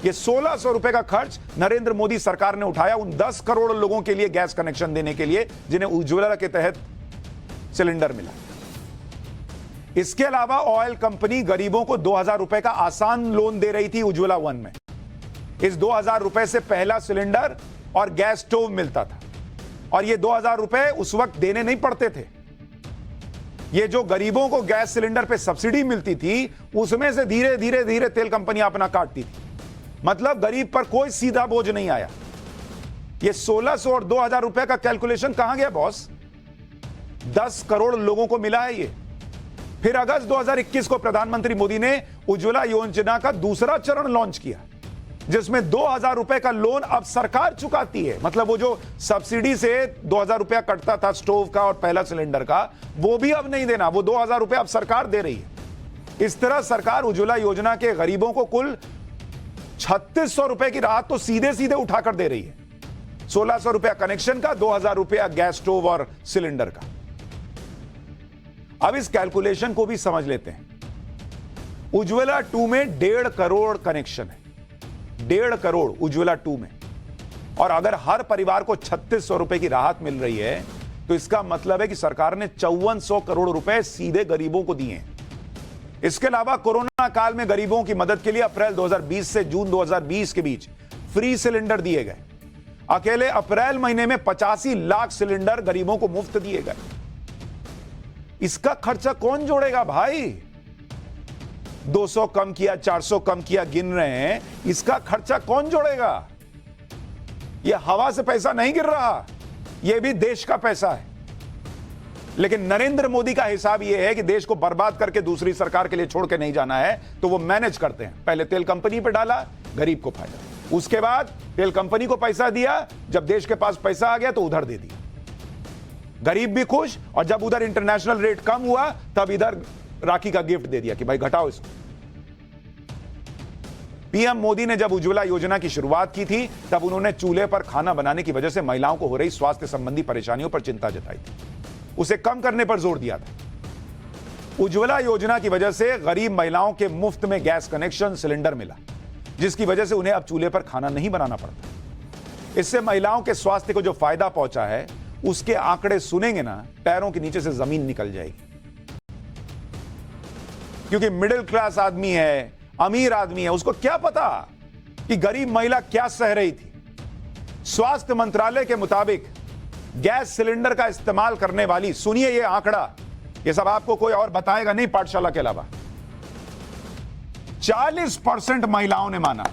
ये 1600 रुपए का खर्च नरेंद्र मोदी सरकार ने उठाया उन 10 करोड़ लोगों के लिए गैस कनेक्शन देने के लिए जिन्हें उज्ज्वला के तहत सिलेंडर मिला। इसके अलावा ऑयल कंपनी गरीबों को 2000 रुपए का आसान लोन दे रही थी उज्ज्वला 1 में। इस 2000 रुपए से पहला सिलेंडर और गैस स्टोव मिलता था, और ये 2000 रुपए उस वक्त देने नहीं पड़ते थे। ये जो गरीबों को गैस सिलेंडर पे सब्सिडी मिलती थी उसमें से धीरे धीरे धीरे तेल कंपनियां अपना काटती थी। मतलब गरीब पर कोई सीधा बोझ नहीं आया। ये 1600 और 2000 रुपए का कैलकुलेशन कहां गया बॉस? 10 करोड़ लोगों को मिला है ये। फिर अगस्त 2021 को प्रधानमंत्री मोदी ने उज्ज्वला योजना का दूसरा चरण लॉन्च किया, जिसमें 2000 रुपए का लोन अब सरकार चुकाती है। मतलब वो जो सब्सिडी से 2000 रुपया कटता था स्टोव का और पहला सिलेंडर का, वो भी अब नहीं देना, वो 2000 रुपए अब सरकार दे रही है। इस तरह सरकार उज्ज्वला योजना के गरीबों को कुल 3600 रुपए की राहत तो सीधे सीधे उठाकर दे रही है। 1600 रुपया कनेक्शन का, 2000 रुपया गैस स्टोव और सिलेंडर का। अब इस कैलकुलेशन को भी समझ लेते हैं। उज्ज्वला 2 में 1.5 करोड़ कनेक्शन है, 1.5 करोड़ उज्ज्वला 2 में। और अगर हर परिवार को 3600 रुपए की राहत मिल रही है तो इसका मतलब है कि सरकार ने 5400 करोड़ रुपए सीधे गरीबों को दिए हैं। इसके अलावा कोरोना काल में गरीबों की मदद के लिए अप्रैल 2020 से जून 2020 के बीच फ्री सिलेंडर दिए गए। अकेले अप्रैल महीने में 85 लाख सिलेंडर गरीबों को मुफ्त दिए गए। इसका खर्चा कौन जोड़ेगा भाई? 200 कम किया, 400 कम किया, गिन रहे हैं, इसका खर्चा कौन जोड़ेगा? यह हवा से पैसा नहीं गिर रहा, यह भी देश का पैसा है। लेकिन नरेंद्र मोदी का हिसाब यह है कि देश को बर्बाद करके दूसरी सरकार के लिए छोड़ के नहीं जाना है, तो वो मैनेज करते हैं। पहले तेल कंपनी पे डाला, गरीब को फायदा, उसके बाद तेल कंपनी को पैसा दिया, जब देश के पास पैसा आ गया तो उधर दे दिया, गरीब भी खुश, और जब उधर इंटरनेशनल रेट कम हुआ तब इधर राखी का गिफ्ट दे दिया कि भाई घटाओ इसको। पीएम मोदी ने जब उज्ज्वला योजना की शुरुआत की थी तब उन्होंने चूल्हे पर खाना बनाने की वजह से महिलाओं को हो रही स्वास्थ्य संबंधी परेशानियों पर चिंता जताई थी, उसे कम करने पर जोर दिया था। उज्ज्वला योजना की वजह से गरीब महिलाओं के मुफ्त में गैस कनेक्शन, सिलेंडर मिला, जिसकी वजह से उन्हें अब चूल्हे पर खाना नहीं बनाना पड़ता। इससे महिलाओं के स्वास्थ्य को जो फायदा पहुंचा है उसके आंकड़े सुनेंगे ना, पैरों के नीचे से जमीन निकल जाएगी। क्योंकि मिडिल क्लास आदमी है, अमीर आदमी है, उसको क्या पता कि गरीब महिला क्या सह रही थी। स्वास्थ्य मंत्रालय के मुताबिक गैस सिलेंडर का इस्तेमाल करने वाली, सुनिए ये आंकड़ा, ये सब आपको कोई और बताएगा नहीं पाठशाला के अलावा। 40% महिलाओं ने माना,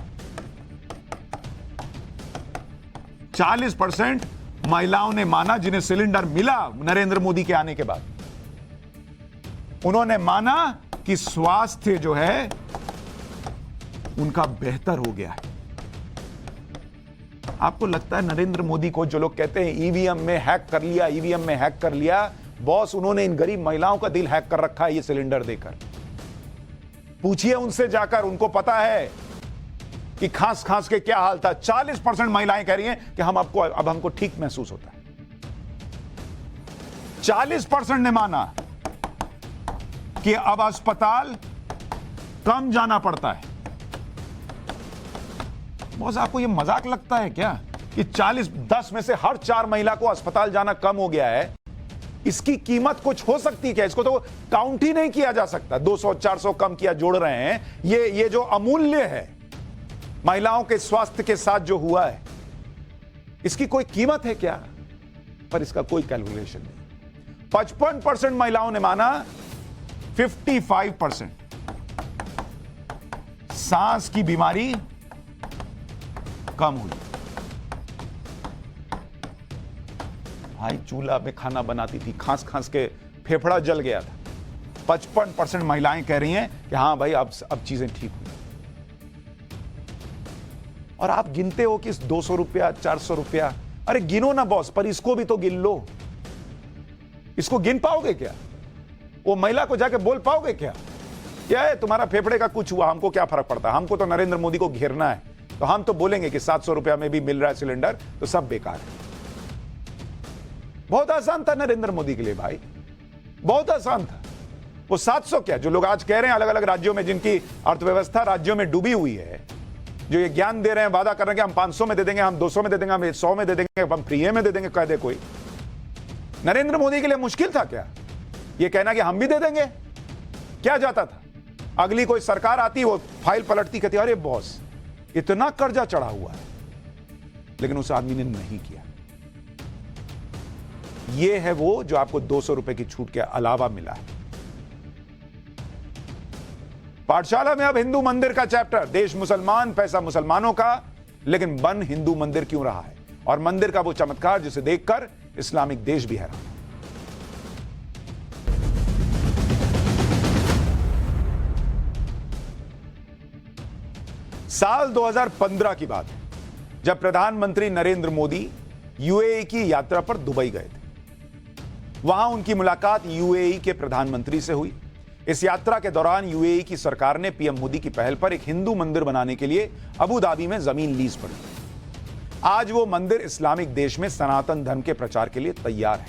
40% महिलाओं ने माना जिन्हें सिलेंडर मिला नरेंद्र मोदी के आने के बाद, उन्होंने माना कि स्वास्थ्य जो है उनका बेहतर हो गया है। आपको लगता है नरेंद्र मोदी को, जो लोग कहते हैं ईवीएम में हैक कर लिया, ईवीएम में हैक कर लिया, बॉस उन्होंने इन गरीब महिलाओं का दिल हैक कर रखा है ये सिलेंडर देकर? पूछिए उनसे जाकर, उनको पता है कि खांस खांस के क्या हाल था। 40% महिलाएं कह रही हैं कि अब हमको ठीक महसूस होता है। 40% ने माना कि अब अस्पताल कम जाना पड़ता है। बॉस आपको ये मजाक लगता है क्या कि 10 में से हर 4 महिला को अस्पताल जाना कम हो गया है? इसकी कीमत कुछ हो सकती है क्या? इसको तो काउंट ही नहीं किया जा सकता। 200-400 कम किया जोड़ रहे हैं, ये जो अमूल्य है महिलाओं के स्वास्थ्य के साथ जो हुआ है, इसकी कोई कीमत है क्या? पर इसका कोई कैलकुलेशन नहीं। 55% महिलाओं ने माना, 55% सांस की बीमारी कम हुई। भाई चूल्हा में खाना बनाती थी, खांस खांस के फेफड़ा जल गया था। 55% महिलाएं कह रही हैं कि हां भाई अब चीजें ठीक हुई। और आप गिनते हो कि 200 रुपया 400 रुपया, अरे गिनो ना बॉस, पर इसको भी तो गिन लो। इसको गिन पाओगे क्या? वो महिला को जाके बोल पाओगे क्या? क्या है तुम्हारा फेफड़े का कुछ हुआ, हमको क्या फर्क पड़ता है, हमको तो नरेंद्र मोदी को घेरना है। तो हम तो बोलेंगे कि 700 रुपया में भी मिल रहा है सिलेंडर, तो सब बेकार है। बहुत आसान था नरेंद्र मोदी के लिए भाई, बहुत आसान था। वो 700 क्या, जो लोग आज कह रहे हैं अलग अलग राज्यों में जिनकी अर्थव्यवस्था राज्यों में डूबी हुई है, जो ये ज्ञान दे रहे हैं, वादा कर रहे हैं कि हम 500 में दे देंगे, हम 200 में दे देंगे, हम 100 में दे देंगे, हम फ्री में दे देंगे, कह दे कोई। नरेंद्र मोदी के लिए मुश्किल था क्या ये कहना कि हम भी दे देंगे? क्या जाता था? अगली कोई सरकार आती, वो फाइल पलटती, कहती अरे बॉस इतना कर्जा चढ़ा हुआ है, लेकिन उस आदमी ने नहीं किया। ये है वो जो आपको 200 रुपए की छूट के अलावा मिला है। पाठशाला में अब हिंदू मंदिर का चैप्टर, देश मुसलमान, पैसा मुसलमानों का, लेकिन बन हिंदू मंदिर क्यों रहा है? और मंदिर का वो चमत्कार जिसे देखकर इस्लामिक देश भी हैरान। साल 2015 की बात है, जब प्रधानमंत्री नरेंद्र मोदी यूएई की यात्रा पर दुबई गए थे। वहां उनकी मुलाकात यूएई के प्रधानमंत्री से हुई। इस यात्रा के दौरान यूएई की सरकार ने पीएम मोदी की पहल पर एक हिंदू मंदिर बनाने के लिए अबू धाबी में जमीन लीज पर ली। आज वो मंदिर इस्लामिक देश में सनातन धर्म के प्रचार के लिए तैयार है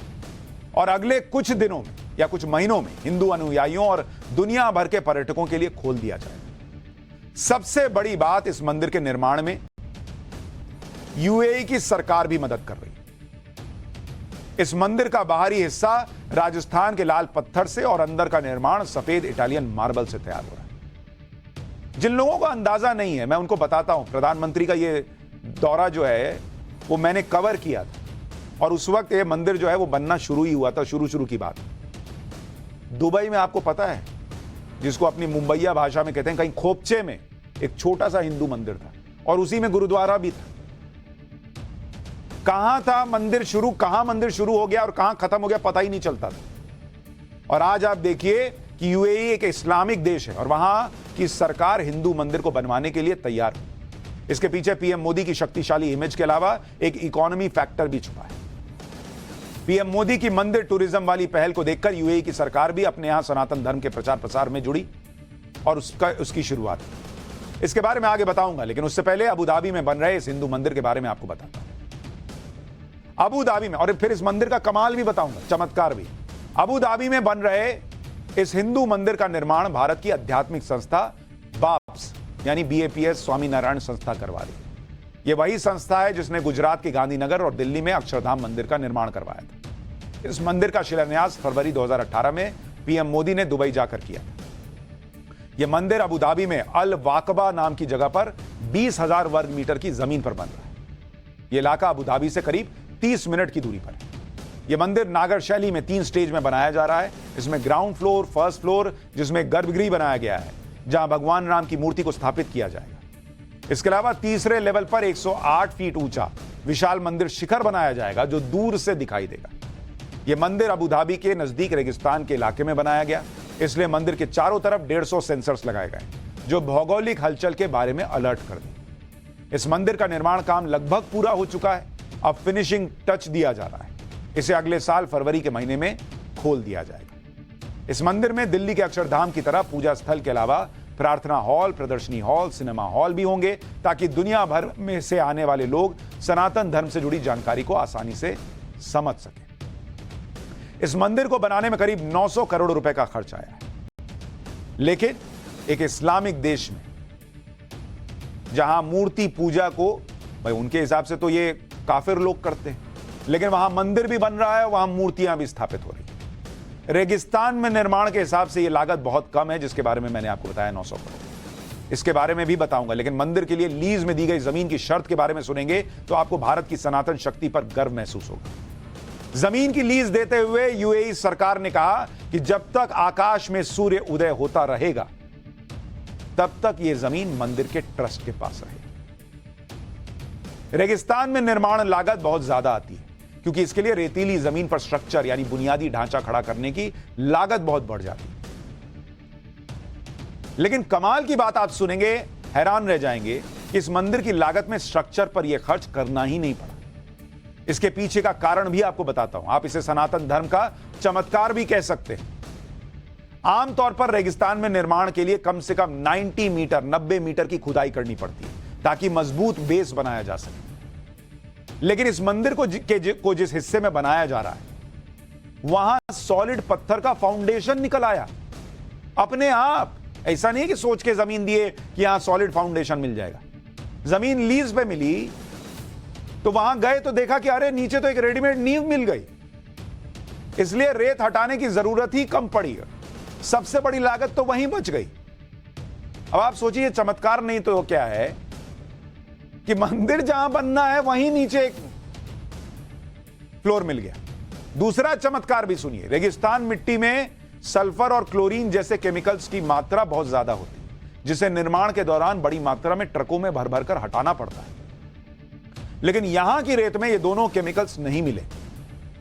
और अगले कुछ दिनों में या कुछ महीनों में हिंदू अनुयायियों और दुनिया भर के पर्यटकों के लिए खोल दिया जाएगा। सबसे बड़ी बात, इस मंदिर के निर्माण में यूएई की सरकार भी मदद कर रही है। इस मंदिर का बाहरी हिस्सा राजस्थान के लाल पत्थर से और अंदर का निर्माण सफेद इटालियन मार्बल से तैयार हो रहा है। जिन लोगों को अंदाजा नहीं है, मैं उनको बताता हूं, प्रधानमंत्री का ये दौरा जो है वो मैंने कवर किया था और उस वक्त ये मंदिर जो है वो बनना शुरू ही हुआ था, शुरू की बात। दुबई में आपको पता है, जिसको अपनी मुंबईया भाषा में कहते हैं, कहीं खोपचे में एक छोटा सा हिंदू मंदिर था और उसी में गुरुद्वारा भी था। कहां था मंदिर शुरू, कहां मंदिर शुरू हो गया और कहां खत्म हो गया पता ही नहीं चलता था। और आज आप देखिए कि यूएई एक इस्लामिक देश है और वहां की सरकार हिंदू मंदिर को बनवाने के लिए तैयार है। इसके पीछे पीएम मोदी की शक्तिशाली इमेज के अलावा एक इकोनॉमी फैक्टर भी छुपा है। पीएम मोदी की मंदिर टूरिज्म वाली पहल को देखकर यूएई की सरकार भी अपने यहां सनातन धर्म के प्रचार प्रसार में जुड़ी और उसकी शुरुआत। इसके बारे में आगे बताऊंगा, लेकिन उससे पहले अबू धाबी में बन रहे इस हिंदू मंदिर के बारे में आपको बताता हूं। अबू धाबी में, और फिर इस मंदिर का कमाल भी बताऊंगा, चमत्कार भी। अबू धाबी में बन रहे इस हिंदू मंदिर का निर्माण भारत की आध्यात्मिक संस्था बाप्स यानी BAPS स्वामीनारायण संस्था करवा रही है। यह वही संस्था है जिसने गुजरात के गांधीनगर और दिल्ली में अक्षरधाम मंदिर का निर्माण करवाया था। इस मंदिर का शिलान्यास फरवरी 2018 में पीएम मोदी ने दुबई जाकर किया था। यह मंदिर अबू धाबी में अल वाकबा नाम की जगह पर 20,000 वर्ग मीटर की जमीन पर बन रहा है। यह इलाका अबू धाबी से करीब 30 मिनट की दूरी पर है। यह मंदिर नागर शैली में 3 स्टेज में बनाया जा रहा है। इसमें ग्राउंड फ्लोर, फर्स्ट फ्लोर जिसमें गर्भगृह बनाया गया है जहां भगवान राम की मूर्ति को स्थापित किया जाएगा। इसके अलावा तीसरे लेवल पर 108 फीट ऊंचा विशाल मंदिर शिखर बनाया जाएगा जो दूर से दिखाई देगा। यह मंदिर अबू धाबी के नजदीक रेगिस्तान के इलाके में बनाया गया, इसलिए मंदिर के चारों तरफ 150 सेंसर्स लगाए गए जो भौगोलिक हलचल के बारे में अलर्ट कर दें। इस मंदिर का निर्माण काम लगभग पूरा हो चुका है, अब फिनिशिंग टच दिया जा रहा है। इसे अगले साल फरवरी के महीने में खोल दिया जाएगा। इस मंदिर में दिल्ली के अक्षरधाम की तरह पूजा स्थल के अलावा प्रार्थना हॉल, प्रदर्शनी हॉल, सिनेमा हॉल भी होंगे ताकि दुनिया भर में से आने वाले लोग सनातन धर्म से जुड़ी जानकारी को आसानी से समझ सकें। इस मंदिर को बनाने में करीब 900 करोड़ रुपए का खर्च आया है, लेकिन एक इस्लामिक देश में जहां मूर्ति पूजा को भाई उनके हिसाब से तो ये काफिर लोग करते हैं, लेकिन वहां मंदिर भी बन रहा है, वहां मूर्तियां भी स्थापित हो रही है। रेगिस्तान में निर्माण के हिसाब से यह लागत बहुत कम है, जिसके बारे में मैंने आपको बताया 900 करोड़। इसके बारे में भी बताऊंगा, लेकिन मंदिर के लिए लीज में दी गई जमीन की शर्त के बारे में सुनेंगे तो आपको भारत की सनातन शक्ति पर गर्व महसूस होगा। जमीन की लीज देते हुए यूएई सरकार ने कहा कि जब तक आकाश में सूर्य उदय होता रहेगा तब तक यह जमीन मंदिर के ट्रस्ट के पास रहेगी। रेगिस्तान में निर्माण लागत बहुत ज्यादा आती है क्योंकि इसके लिए रेतीली जमीन पर स्ट्रक्चर यानी बुनियादी ढांचा खड़ा करने की लागत बहुत बढ़ जाती है। लेकिन कमाल की बात आप सुनेंगे, हैरान रह जाएंगे कि इस मंदिर की लागत में स्ट्रक्चर पर यह खर्च करना ही नहीं पड़ा। इसके पीछे का कारण भी आपको बताता हूं। आप इसे सनातन धर्म का चमत्कार भी कह सकते हैं। आमतौर पर रेगिस्तान में निर्माण के लिए कम से कम 90 मीटर की खुदाई करनी पड़ती है ताकि मजबूत बेस बनाया जा सके। लेकिन इस मंदिर को जिस हिस्से में बनाया जा रहा है वहां सॉलिड पत्थर का फाउंडेशन निकल आया अपने आप। ऐसा नहीं कि सोच के जमीन दिए कि यहां सॉलिड फाउंडेशन मिल जाएगा। जमीन लीज पे मिली तो वहां गए तो देखा कि अरे नीचे तो एक रेडीमेड नींव मिल गई, इसलिए रेत हटाने की जरूरत ही कम पड़ी। सबसे बड़ी लागत तो वहीं बच गई। अब आप सोचिए चमत्कार नहीं तो क्या है कि मंदिर जहां बनना है वहीं नीचे एक फ्लोर मिल गया। दूसरा चमत्कार भी सुनिए। रेगिस्तान मिट्टी में सल्फर और क्लोरीन जैसे केमिकल्स की मात्रा बहुत ज्यादा होती है, जिसे निर्माण के दौरान बड़ी मात्रा में ट्रकों में भर भर कर हटाना पड़ता है। लेकिन यहां की रेत में ये दोनों केमिकल्स नहीं मिले,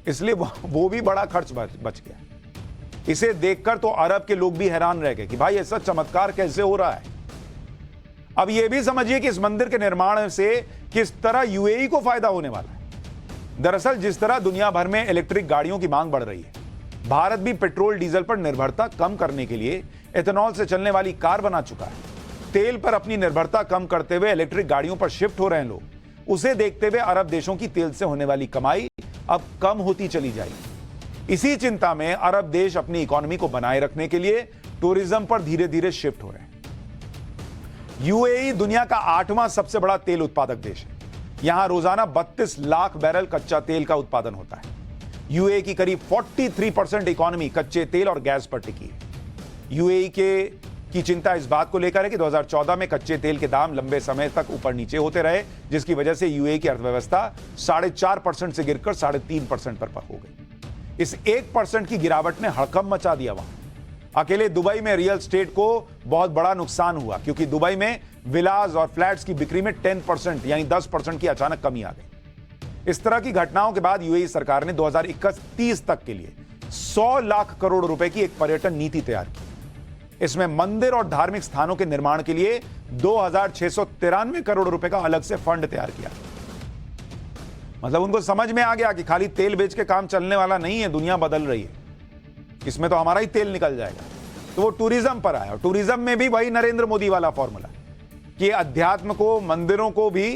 इसलिए वो भी बड़ा खर्च बच गया। इसे देखकर तो अरब के लोग भी हैरान रह गए कि भाई ऐसा चमत्कार कैसे हो रहा है। अब यह भी समझिए कि इस मंदिर के निर्माण से किस तरह यूएई को फायदा होने वाला है। दरअसल जिस तरह दुनिया भर में इलेक्ट्रिक गाड़ियों की मांग बढ़ रही है, भारत भी पेट्रोल डीजल पर निर्भरता कम करने के लिए एथेनॉल से चलने वाली कार बना चुका है। तेल पर अपनी निर्भरता कम करते हुए इलेक्ट्रिक गाड़ियों पर शिफ्ट हो रहे हैं लोग। उसे देखते हुए अरब देशों की तेल से होने वाली कमाई अब कम होती चली जाएगी। इसी चिंता में अरब देश अपनी इकोनॉमी को बनाए रखने के लिए टूरिज्म पर धीरे धीरे शिफ्ट हो रहे हैं। यूएई दुनिया का 8वां सबसे बड़ा तेल उत्पादक देश है। यहां रोजाना 32 लाख बैरल कच्चा तेल का उत्पादन होता है। यूएई की करीब 43% इकोनॉमी कच्चे तेल और गैस पर टिकी है। यूएई की चिंता इस बात को लेकर है कि 2014 में कच्चे तेल के दाम लंबे समय तक ऊपर नीचे होते रहे, जिसकी वजह से यूएई की अर्थव्यवस्था 4.5% से गिरकर 3.5% पर हो गई। इस 1% की गिरावट ने हड़कंप मचा दिया। वहां अकेले दुबई में रियल एस्टेट को बहुत बड़ा नुकसान हुआ क्योंकि दुबई में विलास और फ्लैट्स की बिक्री में 10% यानी 10% की अचानक कमी आ गई। इस तरह की घटनाओं के बाद यूएई सरकार ने 2021-30 तक के लिए 100 लाख करोड़ रुपए की एक पर्यटन नीति तैयार की। इसमें मंदिर और धार्मिक स्थानों के निर्माण के लिए 2693 करोड़ रुपए का अलग से फंड तैयार किया। मतलब उनको समझ में आ गया कि खाली तेल बेच के काम चलने वाला नहीं है, दुनिया बदल रही है, इसमें तो हमारा ही तेल निकल जाएगा। तो वो टूरिज्म पर आया। टूरिज्म में भी वही नरेंद्र मोदी वाला फॉर्मूला कि अध्यात्म को, मंदिरों को भी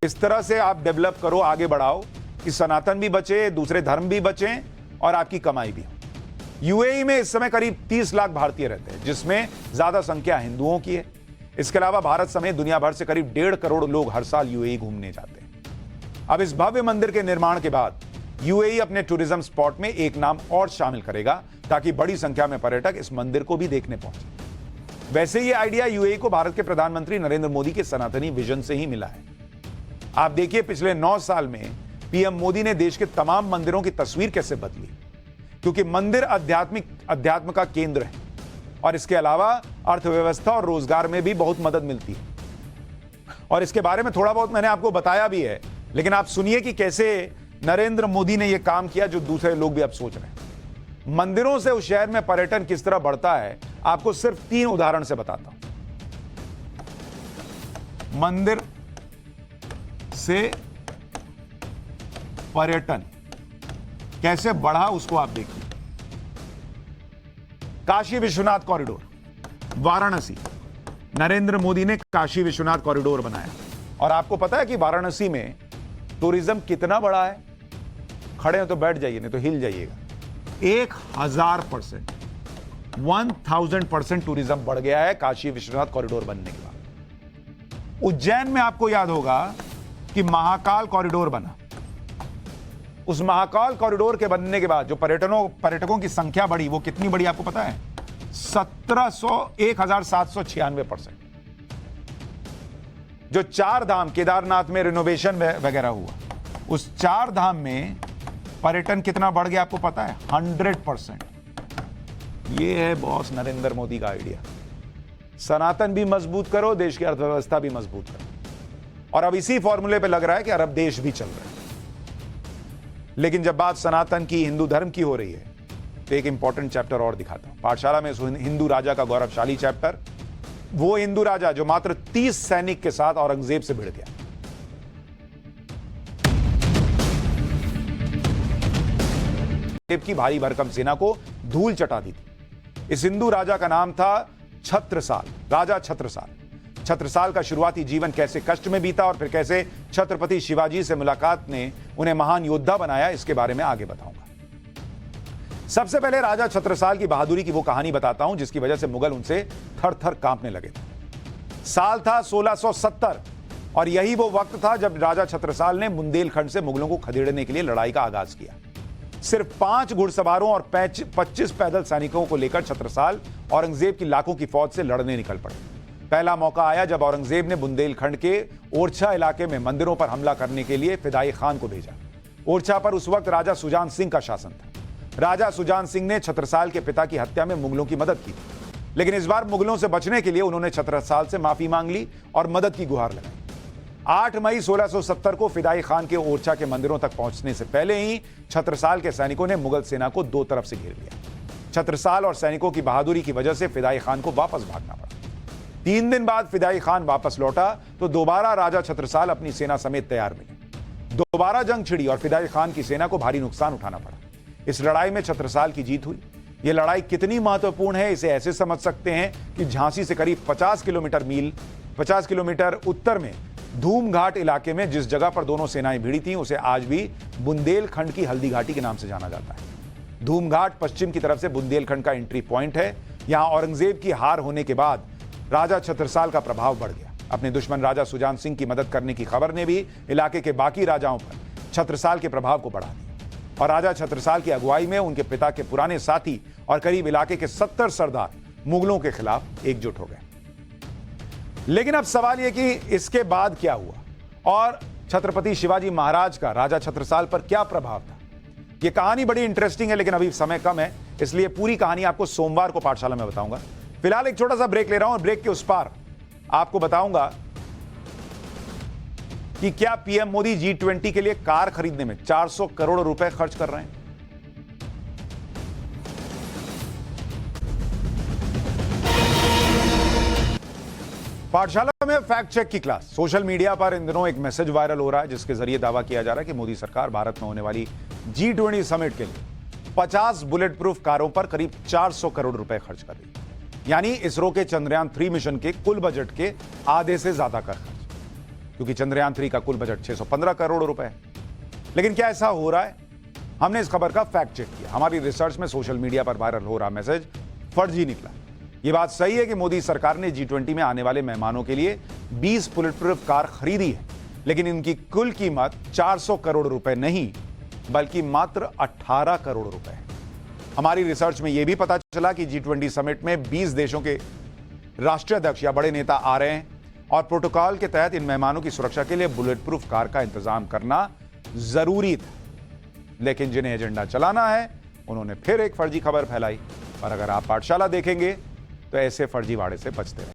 इस तरह से आप डेवलप करो, आगे बढ़ाओ कि सनातन भी बचे, दूसरे धर्म भी बचें और आपकी कमाई भी हो। यूएई में इस समय करीब 30 लाख भारतीय रहते हैं, जिसमें ज्यादा संख्या हिंदुओं की है। इसके अलावा भारत समेत दुनिया भर से करीब 1.5 करोड़ लोग हर साल यूएई घूमने जाते हैं। अब इस भव्य मंदिर के निर्माण के बाद यूएई अपने टूरिज्म स्पॉट में एक नाम और शामिल करेगा ताकि बड़ी संख्या में पर्यटक इस मंदिर को भी देखने पहुंचे। वैसे ये आइडिया यूएई को भारत के प्रधानमंत्री नरेंद्र मोदी के सनातनी विजन से ही मिला है। आप देखिए पिछले 9 साल में पीएम मोदी ने देश के तमाम मंदिरों की तस्वीर कैसे बदली, क्योंकि मंदिर अध्यात्म का केंद्र है और इसके अलावा अर्थव्यवस्था और रोजगार में भी बहुत मदद मिलती है। और इसके बारे में थोड़ा बहुत मैंने आपको बताया भी है, लेकिन आप सुनिए कि कैसे नरेंद्र मोदी ने यह काम किया जो दूसरे लोग भी अब सोच रहे हैं। मंदिरों से उस शहर में पर्यटन किस तरह बढ़ता है, आपको सिर्फ 3 उदाहरण से बताता हूं। मंदिर से पर्यटन कैसे बढ़ा उसको आप देखिए। काशी विश्वनाथ कॉरिडोर, वाराणसी, नरेंद्र मोदी ने काशी विश्वनाथ कॉरिडोर बनाया। और आपको पता है कि वाराणसी में टूरिज्म कितना बड़ा है? खड़े हो तो बैठ जाइए, नहीं तो हिल जाइएगा। 1000%, 1000% टूरिज्म बढ़ गया है काशी विश्वनाथ कॉरिडोर बनने के बाद। उज्जैन में आपको याद होगा कि महाकाल कॉरिडोर बना। उस महाकाल कॉरिडोर के बनने के बाद जो पर्यटकों की संख्या बढ़ी, वो कितनी बढ़ी आपको पता है? 1796%। जो 4 धाम केदारनाथ में रिनोवेशन वगैरह हुआ, उस 4 धाम में पर्यटन कितना बढ़ गया आपको पता है? 100%। ये है बॉस नरेंद्र मोदी का आइडिया। सनातन भी मजबूत करो, देश की अर्थव्यवस्था भी मजबूत करो। और अब इसी फॉर्मूले पे लग रहा है कि अरब देश भी चल रहे हैं। लेकिन जब बात सनातन की, हिंदू धर्म की हो रही है, तो एक इंपॉर्टेंट चैप्टर और दिखाता हूं। पाठशाला में हिंदू राजा का गौरवशाली चैप्टर, वो हिंदू राजा जो मात्र 30 सैनिक के साथ औरंगजेब से भिड़ गया। की भारी भरकम सेना को धूल चटा दी थी। इस हिंदू राजा का नाम था छत्रसाल, राजा छत्रसाल। छत्रसाल का शुरुआती जीवन कैसे कष्ट में बीता और फिर कैसे छत्रपति शिवाजी से मुलाकात ने उन्हें महान योद्धा बनाया, इसके बारे में आगे बताऊंगा। सबसे पहले राजा छत्रसाल की बहादुरी की वो कहानी बताता हूं जिसकी वजह से मुगल उनसे थर-थर कांपने लगे थे। साल था 1670 और यही वो वक्त था जब राजा छत्रसाल ने बुंदेलखंड से मुगलों को खदेड़ने के लिए लड़ाई का आगाज किया। सिर्फ 5 घुड़सवारों और 25 पैदल सैनिकों को लेकर छत्रसाल औरंगजेब की लाखों की फौज से लड़ने निकल पड़े। पहला मौका आया जब औरंगजेब ने बुंदेलखंड के ओरछा इलाके में मंदिरों पर हमला करने के लिए फिदाई खान को भेजा। ओरछा पर उस वक्त राजा सुजान सिंह का शासन था। राजा सुजान सिंह ने छत्रसाल के पिता की हत्या में मुगलों की मदद की, लेकिन इस बार मुगलों से बचने के लिए उन्होंने छत्रसाल से माफी मांग ली और मदद की गुहार लगाई। 8 मई 1670 को फिदाई खान के ओरछा के मंदिरों तक पहुंचने से पहले ही छत्रसाल के सैनिकों ने मुगल सेना को 2 तरफ से घेर लिया। छत्रसाल और सैनिकों की बहादुरी की वजह से फिदाई खान को वापस भागना पड़ा। 3 दिन बाद फिदाई खान वापस लौटा तो दोबारा राजा छत्रसाल अपनी सेना समेत तैयार मिले। दोबारा जंग छिड़ी और फिदाई खान की सेना को भारी नुकसान उठाना पड़ा। इस लड़ाई में छत्रसाल की जीत हुई। यह लड़ाई कितनी महत्वपूर्ण है इसे ऐसे समझ सकते हैं कि झांसी से करीब 50 किलोमीटर उत्तर में धूमघाट इलाके में जिस जगह पर दोनों सेनाएं भिड़ी थीं उसे आज भी बुंदेलखंड की हल्दी घाटी के नाम से जाना जाता है। धूमघाट पश्चिम की तरफ से बुंदेलखंड का एंट्री पॉइंट है। यहां औरंगजेब की हार होने के बाद राजा छत्रसाल का प्रभाव बढ़ गया। अपने दुश्मन राजा सुजान सिंह की मदद करने की खबर ने भी इलाके के बाकी राजाओं पर छत्रसाल के प्रभाव को बढ़ा दिया और राजा छत्रसाल की अगुवाई में उनके पिता के पुराने साथी और करीब इलाके के 70 सरदार मुगलों के खिलाफ एकजुट हो गए। लेकिन अब सवाल यह कि इसके बाद क्या हुआ और छत्रपति शिवाजी महाराज का राजा छत्रसाल पर क्या प्रभाव था। यह कहानी बड़ी इंटरेस्टिंग है, लेकिन अभी समय कम है, इसलिए पूरी कहानी आपको सोमवार को पाठशाला में बताऊंगा। फिलहाल एक छोटा सा ब्रेक ले रहा हूं और ब्रेक के उस पार आपको बताऊंगा कि क्या पीएम मोदी G20 के लिए कार खरीदने में 400 करोड़ रुपए खर्च कर रहे हैं। पाठशाला में फैक्ट चेक की क्लास। सोशल मीडिया पर इन दिनों एक मैसेज वायरल हो रहा है जिसके जरिए दावा किया जा रहा है कि मोदी सरकार भारत में होने वाली G20 समिट के लिए 50 बुलेट प्रूफ कारों पर करीब 400 करोड़ रुपए खर्च कर रही है, यानी इसरो के चंद्रयान 3 मिशन के कुल बजट के आधे से ज्यादा का खर्च, क्योंकि चंद्रयान 3 का कुल बजट 615 करोड़ रुपए है। लेकिन क्या ऐसा हो रहा है? हमने इस खबर का फैक्ट चेक किया। हमारी रिसर्च में सोशल मीडिया पर वायरल हो रहा मैसेज फर्जी निकला। यह बात सही है कि मोदी सरकार ने G20 में आने वाले मेहमानों के लिए 20 बुलेट प्रूफ कार खरीदी है, लेकिन इनकी कुल कीमत 400 करोड़ रुपए नहीं बल्कि मात्र 18 करोड़ रुपए है। हमारी रिसर्च में यह भी पता चला कि G20 समिट में 20 देशों के राष्ट्रीय अध्यक्ष या बड़े नेता आ रहे हैं और प्रोटोकॉल के तहत इन मेहमानों की सुरक्षा के लिए बुलेट प्रूफ कार का इंतजाम करना जरूरी था। लेकिन जिन्हें एजेंडा चलाना है उन्होंने फिर एक फर्जी खबर फैलाई। और अगर आप पाठशाला देखेंगे तो ऐसे फर्जीवाड़े से बचते रहे।